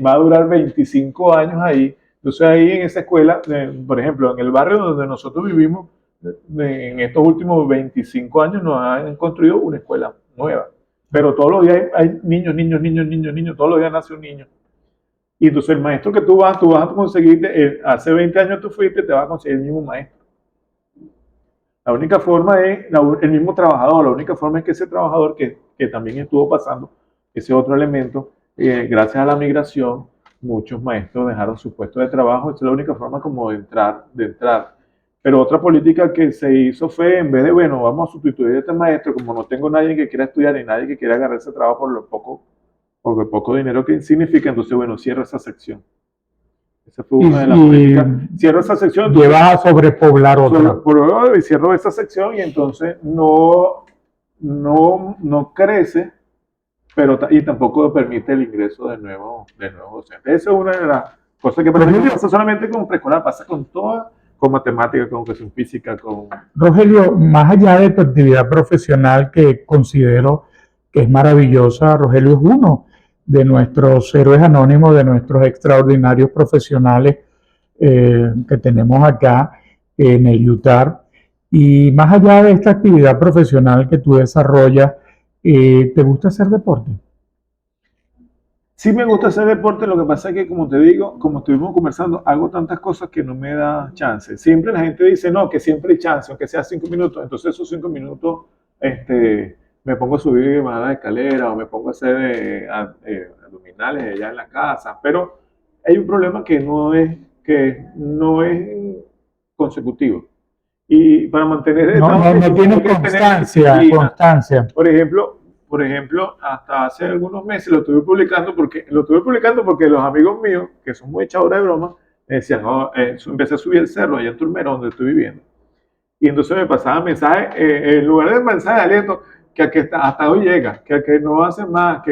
va a durar 25 años ahí, entonces ahí en esa escuela, por ejemplo, en el barrio donde nosotros vivimos, en estos últimos 25 años nos han construido una escuela nueva. Pero todos los días hay niños, niños, niños, niños, niños, todos los días nace un niño. Y entonces el maestro que tú vas a conseguir, hace 20 años tú fuiste, te vas a conseguir el mismo maestro. La única forma es el mismo trabajador, la única forma es que ese trabajador que también estuvo pasando, ese otro elemento, gracias a la migración, muchos maestros dejaron su puesto de trabajo, esa es la única forma como de entrar. Pero otra política que se hizo fue, en vez de, bueno, vamos a sustituir a este maestro, como no tengo nadie que quiera estudiar ni nadie que quiera agarrar ese trabajo por el poco dinero que significa, entonces, bueno, cierro esa sección. Esa fue una de las políticas. Cierro esa sección. Llevas a sobrepoblar otra. Y cierro esa sección y entonces no crece, y tampoco permite el ingreso de nuevos docentes. Esa es una de las cosas que pasa. No pasa solamente con preescolar, pasa con toda, con matemáticas, con educación física, con... Rogelio, más allá de tu actividad profesional que considero que es maravillosa, Rogelio es uno de nuestros héroes anónimos, de nuestros extraordinarios profesionales que tenemos acá en el UTAR. Y más allá de esta actividad profesional que tú desarrollas, ¿te gusta hacer deporte? Sí me gusta hacer deporte, lo que pasa es que, como te digo, como estuvimos conversando, hago tantas cosas que no me da chance. Siempre la gente dice, no, que siempre hay chance, aunque sea 5 minutos. Entonces esos 5 minutos me pongo a subir y bajar la escalera o me pongo a hacer abdominales allá en la casa. Pero hay un problema que no es consecutivo. Y para mantener... No tiene constancia. Por ejemplo, hasta hace algunos meses lo estuve publicando porque los amigos míos, que son muy echadores de broma, me decían, no, empecé a subir el cerro allá en Turmerón, donde estoy viviendo. Y entonces me pasaban mensajes, en lugar de mensajes de aliento, que hasta hoy llega, que no hacen más,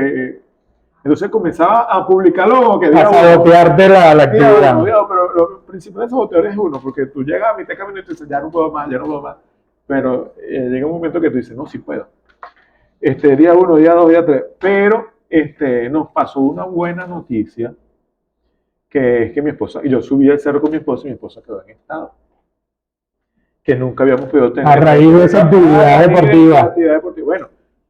entonces comenzaba a publicarlo. A sabotearte la actividad. Pero lo principal de sabotear es uno, porque tú llegas a mitad de camino y te dices, ya no puedo más. Pero llega un momento que tú dices, no, sí puedo. Día 1, día 2, día 3. Pero nos pasó una buena noticia, que es que mi esposa, y yo subí el cerro con mi esposa y mi esposa quedó en estado. Que nunca habíamos podido tener. A raíz de esa actividad deportiva. Bueno,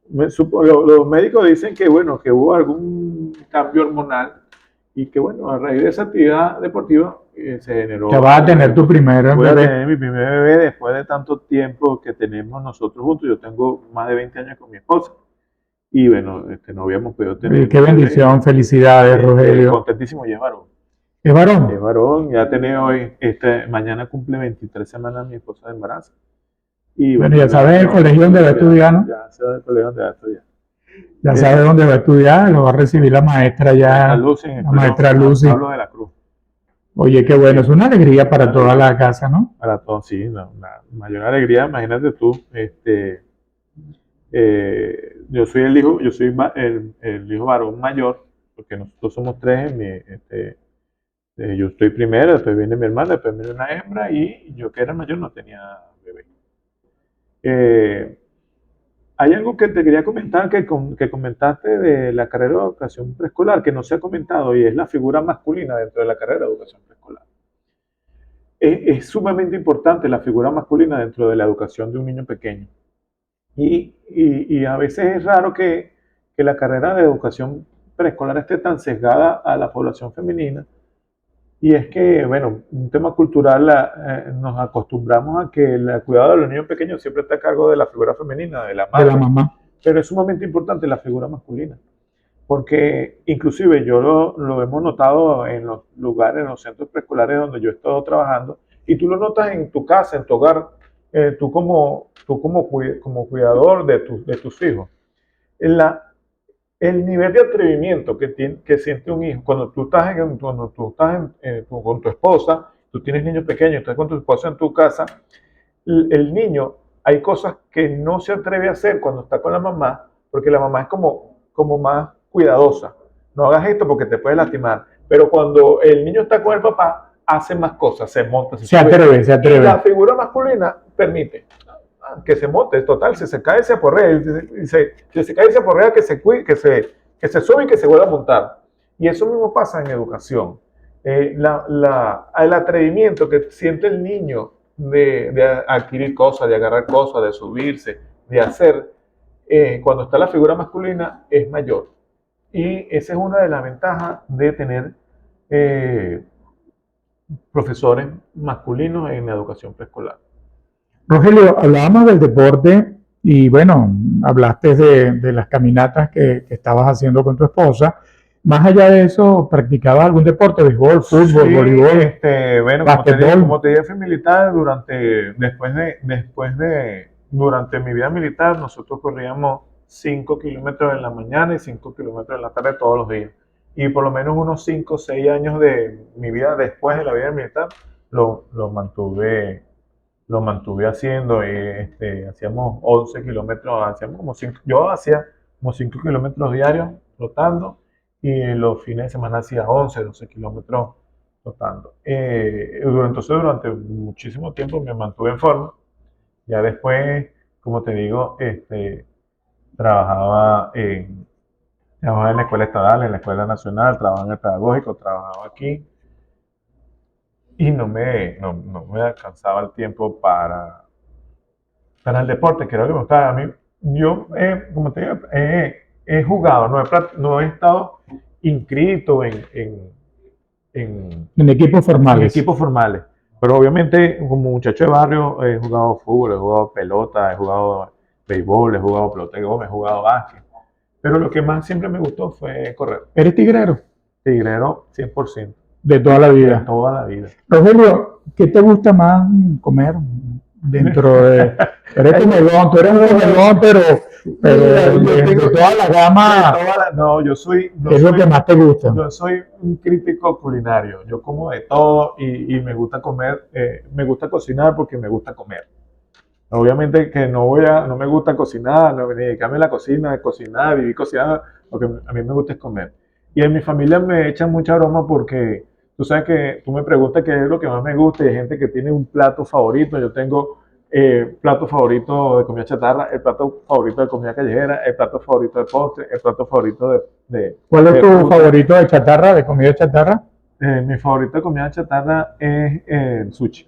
los médicos dicen que, bueno, que hubo algún cambio hormonal y que, bueno, a raíz de esa actividad deportiva se generó... Que vas a tener tu primer bebé. Voy a tener mi primer bebé después de tanto tiempo que tenemos nosotros juntos. Yo tengo más de 20 años con mi esposa y, bueno, no habíamos podido tener... Qué bendición, felicidades, Rogelio. Contentísimo, y es varón. ¿Es varón? Es varón, ya tiene hoy, mañana cumple 23 semanas mi esposa de embarazo. Y bueno, ya sabes el colegio donde va a estudiar, ¿no? Ya sabes el colegio donde va a estudiar. Ya sabes dónde va a estudiar, lo va a recibir la maestra ya, la maestra Lucy. Pablo de la Cruz. Oye, qué bueno, es una alegría para toda la casa, ¿no? Para todos, sí, una mayor alegría, imagínate tú, yo soy el hijo varón mayor, porque nosotros somos tres, yo estoy primero, después viene mi hermana, después viene una hembra y yo que era mayor no tenía bebé. Hay algo que te quería comentar que comentaste de la carrera de educación preescolar que no se ha comentado y es la figura masculina dentro de la carrera de educación preescolar. Es sumamente importante la figura masculina dentro de la educación de un niño pequeño. Y a veces es raro que la carrera de educación preescolar esté tan sesgada a la población femenina. Y es que, bueno, un tema cultural, nos acostumbramos a que el cuidado de los niños pequeños siempre está a cargo de la figura femenina, de la madre. De la mamá. Pero es sumamente importante la figura masculina. Porque inclusive yo lo hemos notado en los lugares, en los centros preescolares donde yo he estado trabajando, y tú lo notas en tu casa, en tu hogar, tú como cuidador de tus hijos. El nivel de atrevimiento que siente un hijo cuando tú estás con tu esposa, tú tienes niños pequeños, estás con tu esposa en tu casa, el niño, hay cosas que no se atreve a hacer cuando está con la mamá, porque la mamá es como más cuidadosa. No hagas esto porque te puedes lastimar. Pero cuando el niño está con el papá, hace más cosas, se monta. Se atreve. Y la figura masculina permite que se monte, total, si se cae se aporrea, si se cae se aporrea, que se sube y que se vuelva a montar. Y eso mismo pasa en educación. El atrevimiento que siente el niño de adquirir cosas, de agarrar cosas, de subirse, de hacer, cuando está la figura masculina es mayor. Y esa es una de las ventajas de tener eh, profesores masculinos en la educación preescolar. Rogelio, hablábamos del deporte y bueno, hablaste de las caminatas que estabas haciendo con tu esposa. Más allá de eso, ¿practicabas algún deporte? ¿Béisbol, fútbol, Sí, voleibol, bueno, básquetbol? como te dije, fui militar durante mi vida militar, nosotros corríamos 5 kilómetros en la mañana y 5 kilómetros en la tarde todos los días. Y por lo menos unos 5 o 6 años de mi vida después de la vida militar lo mantuve, lo mantuve haciendo. Hacíamos 11 kilómetros, hacíamos como 5, yo hacía como 5 kilómetros diarios trotando y los fines de semana hacía 11, 12 kilómetros trotando. Entonces durante muchísimo tiempo me mantuve en forma. Ya después, como te digo, trabajaba en, trabajaba en la escuela estatal, en la escuela nacional, trabajaba en el pedagógico, trabajaba aquí y no me alcanzaba el tiempo para el deporte, que era lo que me gustaba. A mí, yo, como te digo, he jugado, no he estado inscrito En equipos en formales. equipos formales. Pero obviamente, como muchacho de barrio, he jugado fútbol, he jugado pelota, he jugado béisbol, he jugado pelota de goma, he jugado básquet. Pero lo que más siempre me gustó fue correr. ¿Eres tigrero? Tigrero 100%, De toda la de vida. toda la vida. Rogelio, ¿qué te gusta más comer dentro de... Eres comelón, tú eres un comelón, pero de toda la gama, No, ¿qué es lo que más te gusta? yo soy un crítico culinario. Yo como de todo y me gusta comer, me gusta cocinar porque me gusta comer. Obviamente que no me gusta cocinar, no, ni dedicarme a la cocina, cocinar, vivir cocinando, lo que a mí me gusta es comer. Y en mi familia me echan mucha broma porque tú sabes que tú me preguntas qué es lo que más me gusta y hay gente que tiene un plato favorito. Yo tengo plato favorito de comida chatarra, el plato favorito de comida callejera, el plato favorito de postre, el plato favorito ¿Cuál es de tu fruta. favorito de chatarra, de comida chatarra? Mi favorito de comida chatarra es el sushi.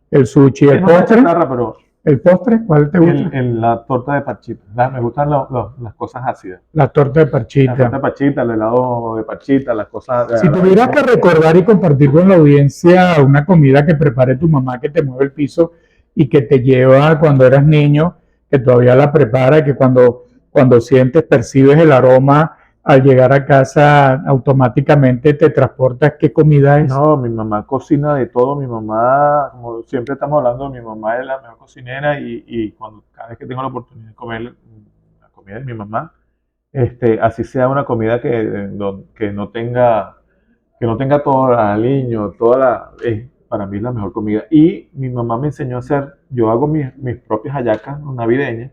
El sushi, Que el no es postre. chatarra, pero ¿El postre? ¿Cuál te gusta? la torta de parchita. Me gustan las cosas ácidas. La torta de La torta parchita. de parchita, el helado de parchita, las cosas. Si tuvieras que recordar y compartir con la audiencia una comida que prepare tu mamá que te mueve el piso y que te lleva cuando eras niño, que todavía la prepara y que cuando sientes, percibes el aroma al llegar a casa, automáticamente te transportas, ¿qué comida es? No, mi mamá cocina de todo. Mi mamá, como siempre estamos hablando, mi mamá es la mejor cocinera y cada vez que tengo la oportunidad de comer la comida de mi mamá, así sea una comida que no tenga todo el aliño, para mí es la mejor comida. Y mi mamá me enseñó a hacer, yo hago mis propias hallacas navideñas,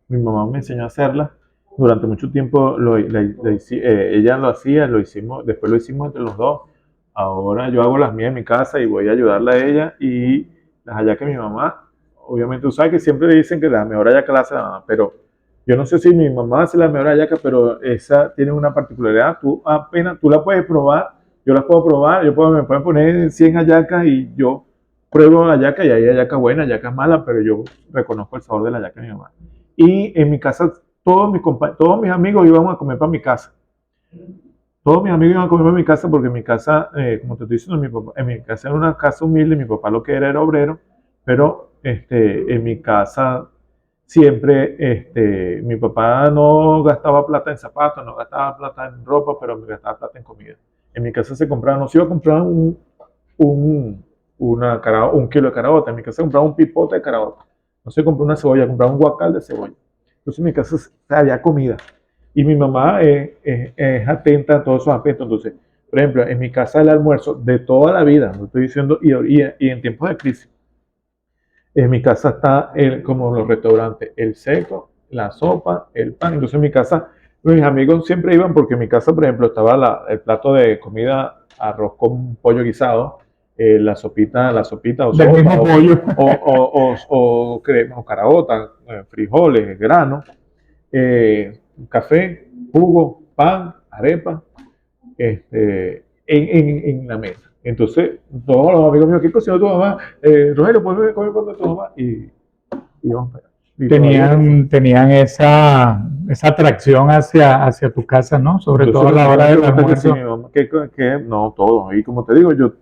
mi mamá me enseñó a hacerlas. Durante mucho tiempo ella lo hacía, después lo hicimos entre los dos. Ahora yo hago las mías en mi casa y voy a ayudarla a ella y las hallacas de mi mamá. Obviamente, tú sabes que siempre le dicen que la mejor hallaca la hace la mamá, pero yo no sé si mi mamá hace la mejor hallaca, pero esa tiene una particularidad. Tú la puedes probar, yo las puedo probar, me pueden poner 100 hallacas y yo pruebo hallaca y hay hallacas buenas, hallacas malas, pero yo reconozco el sabor de la hallaca de mi mamá. Y en mi casa, todos mis amigos íbamos a comer para mi casa. Todos mis amigos iban a comer para mi casa porque en mi casa, como te estoy diciendo, en mi casa era una casa humilde, mi papá lo que era obrero, pero en mi casa siempre, mi papá no gastaba plata en zapatos, no gastaba plata en ropa, pero me gastaba plata en comida. En mi casa se compraba, no se iba a comprar un, un kilo de carabota, en mi casa se compraba un pipote de carabota, no se compraba una cebolla, compraba un guacal de cebolla. Entonces en mi casa había comida. Y mi mamá es atenta a todos esos aspectos. Entonces, por ejemplo, en mi casa el almuerzo de toda la vida, no estoy diciendo, y en tiempos de crisis, en mi casa está como en los restaurantes, el seco, la sopa, el pan. Entonces en mi casa, mis amigos siempre iban porque en mi casa, por ejemplo, estaba el plato de comida, arroz con pollo guisado, la sopita o Del sopa, mismo pollo. o crema, o caraota, frijoles, granos, café, jugo, pan, arepa, en la mesa. Entonces, todos los amigos míos, ¿qué cocinó tu mamá? Rogelio, ponme comer cuando tu mamá. Y vamos para allá. Y tenían esa atracción hacia tu casa, ¿no? Sobre todo a la hora del almuerzo. No, todo. Y como te digo, yo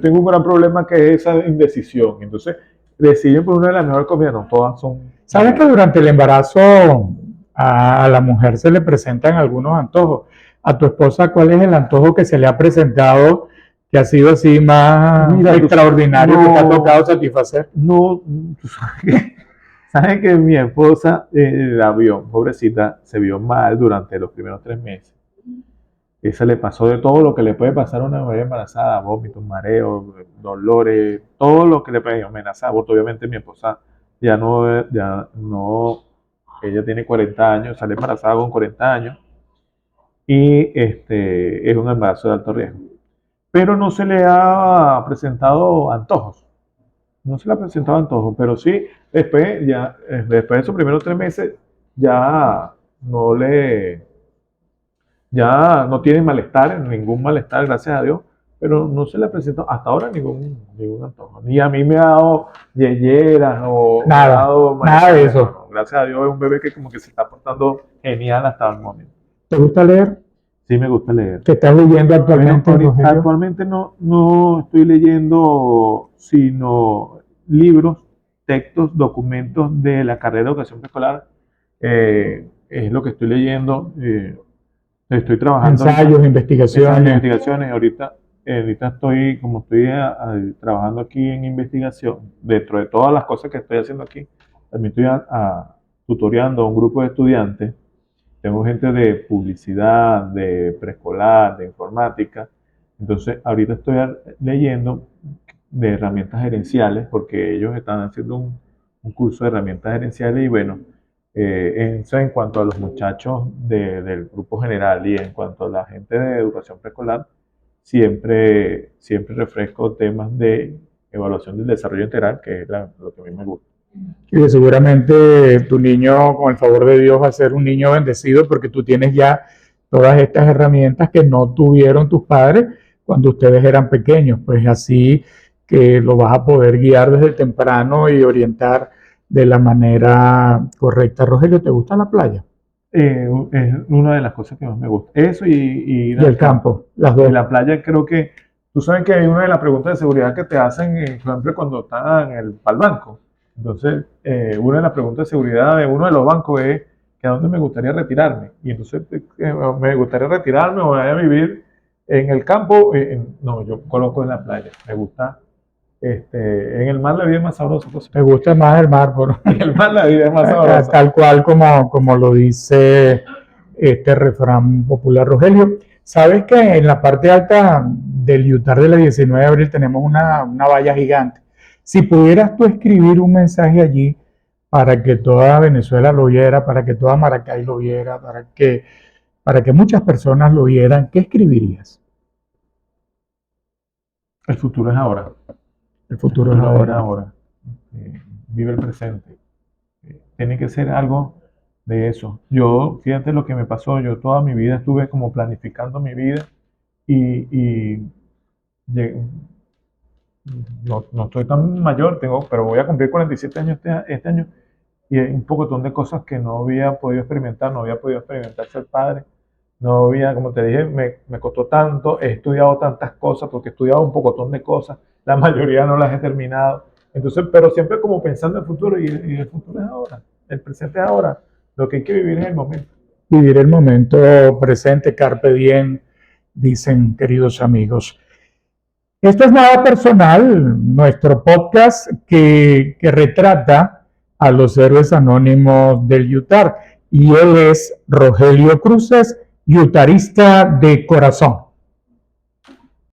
tengo un gran problema que es esa indecisión. Entonces, deciden por una de las mejores comidas, no todas son. ¿Sabes que durante el embarazo a la mujer se le presentan algunos antojos? A tu esposa, ¿cuál es el antojo que se le ha presentado que ha sido así más extraordinario que te ha tocado satisfacer? No, tú sabes que mi esposa la vio, pobrecita, se vio mal durante los primeros 3 meses. Esa le pasó de todo lo que le puede pasar a una mujer embarazada: vómitos, mareos, dolores, todo lo que le puede amenazar. Obviamente mi esposa ya no, ella tiene 40 años, sale embarazada con 40 años y es un embarazo de alto riesgo. Pero no se le ha presentado antojos. No se le ha presentado antojos, pero sí, después de esos primeros 3 meses, ya no tiene malestar, ningún malestar, gracias a Dios, pero no se le ha presentado hasta ahora ningún antojo. Ni a mí me ha dado yeyeras o nada de eso. No, gracias a Dios es un bebé que como que se está portando genial hasta el momento. ¿Te gusta leer? Sí, me gusta leer. ¿Qué estás leyendo actualmente? Actualmente no estoy leyendo sino libros, textos, documentos de la carrera de educación preescolar. Es lo que estoy leyendo. Estoy trabajando ensayos, investigaciones. Ahorita estoy trabajando aquí en investigación. Dentro de todas las cosas que estoy haciendo aquí, también estoy tutoreando a un grupo de estudiantes. Tengo gente de publicidad, de preescolar, de informática. Entonces, ahorita estoy leyendo de herramientas gerenciales, porque ellos están haciendo un curso de herramientas gerenciales. Y bueno, eso en cuanto a los muchachos del grupo general, y en cuanto a la gente de educación preescolar, siempre refresco temas de evaluación del desarrollo integral, que es lo que a mí me gusta. Y seguramente tu niño, con el favor de Dios, va a ser un niño bendecido, porque tú tienes ya todas estas herramientas que no tuvieron tus padres cuando ustedes eran pequeños. Pues así que lo vas a poder guiar desde temprano y orientar de la manera correcta. Rogelio, ¿te gusta la playa? Es una de las cosas que más me gusta. Eso y el campo, las dos. En la playa creo que, tú sabes que hay una de las preguntas de seguridad que te hacen, por ejemplo, cuando estás al banco. Entonces, una de las preguntas de seguridad de uno de los bancos es que a dónde me gustaría retirarme. Y entonces, me gustaría retirarme o a vivir en el campo. No, yo coloco en la playa. Me gusta. En el mar la vida es más sabrosa. Me gusta más el mar. En el mar la vida es más sabrosa. Tal cual como lo dice este refrán popular. Rogelio, ¿sabes que en la parte alta del Yutar de la 19 de abril tenemos una valla gigante? Si pudieras tú escribir un mensaje allí para que toda Venezuela lo viera, para que toda Maracay lo viera, para que muchas personas lo vieran, ¿qué escribirías? El futuro es ahora. El futuro es ahora. Vive el presente. Tiene que ser algo de eso. Fíjate lo que me pasó. Yo toda mi vida estuve como planificando mi vida y no estoy tan mayor, pero voy a cumplir 47 años este año, y hay un pocotón de cosas que no había podido experimentar. No había podido experimentar ser padre. No había, como te dije, me costó tanto. He estudiado tantas cosas, porque he estudiado un pocotón de cosas. La mayoría no las he terminado. Entonces, pero siempre como pensando en el futuro, y el futuro es ahora. El presente es ahora. Lo que hay que vivir es el momento. Vivir el momento presente, carpe diem, dicen, queridos amigos. Esto es Nada Personal, nuestro podcast que retrata a los héroes anónimos del Yutar. Y él es Rogelio Cruces, yutarista de corazón.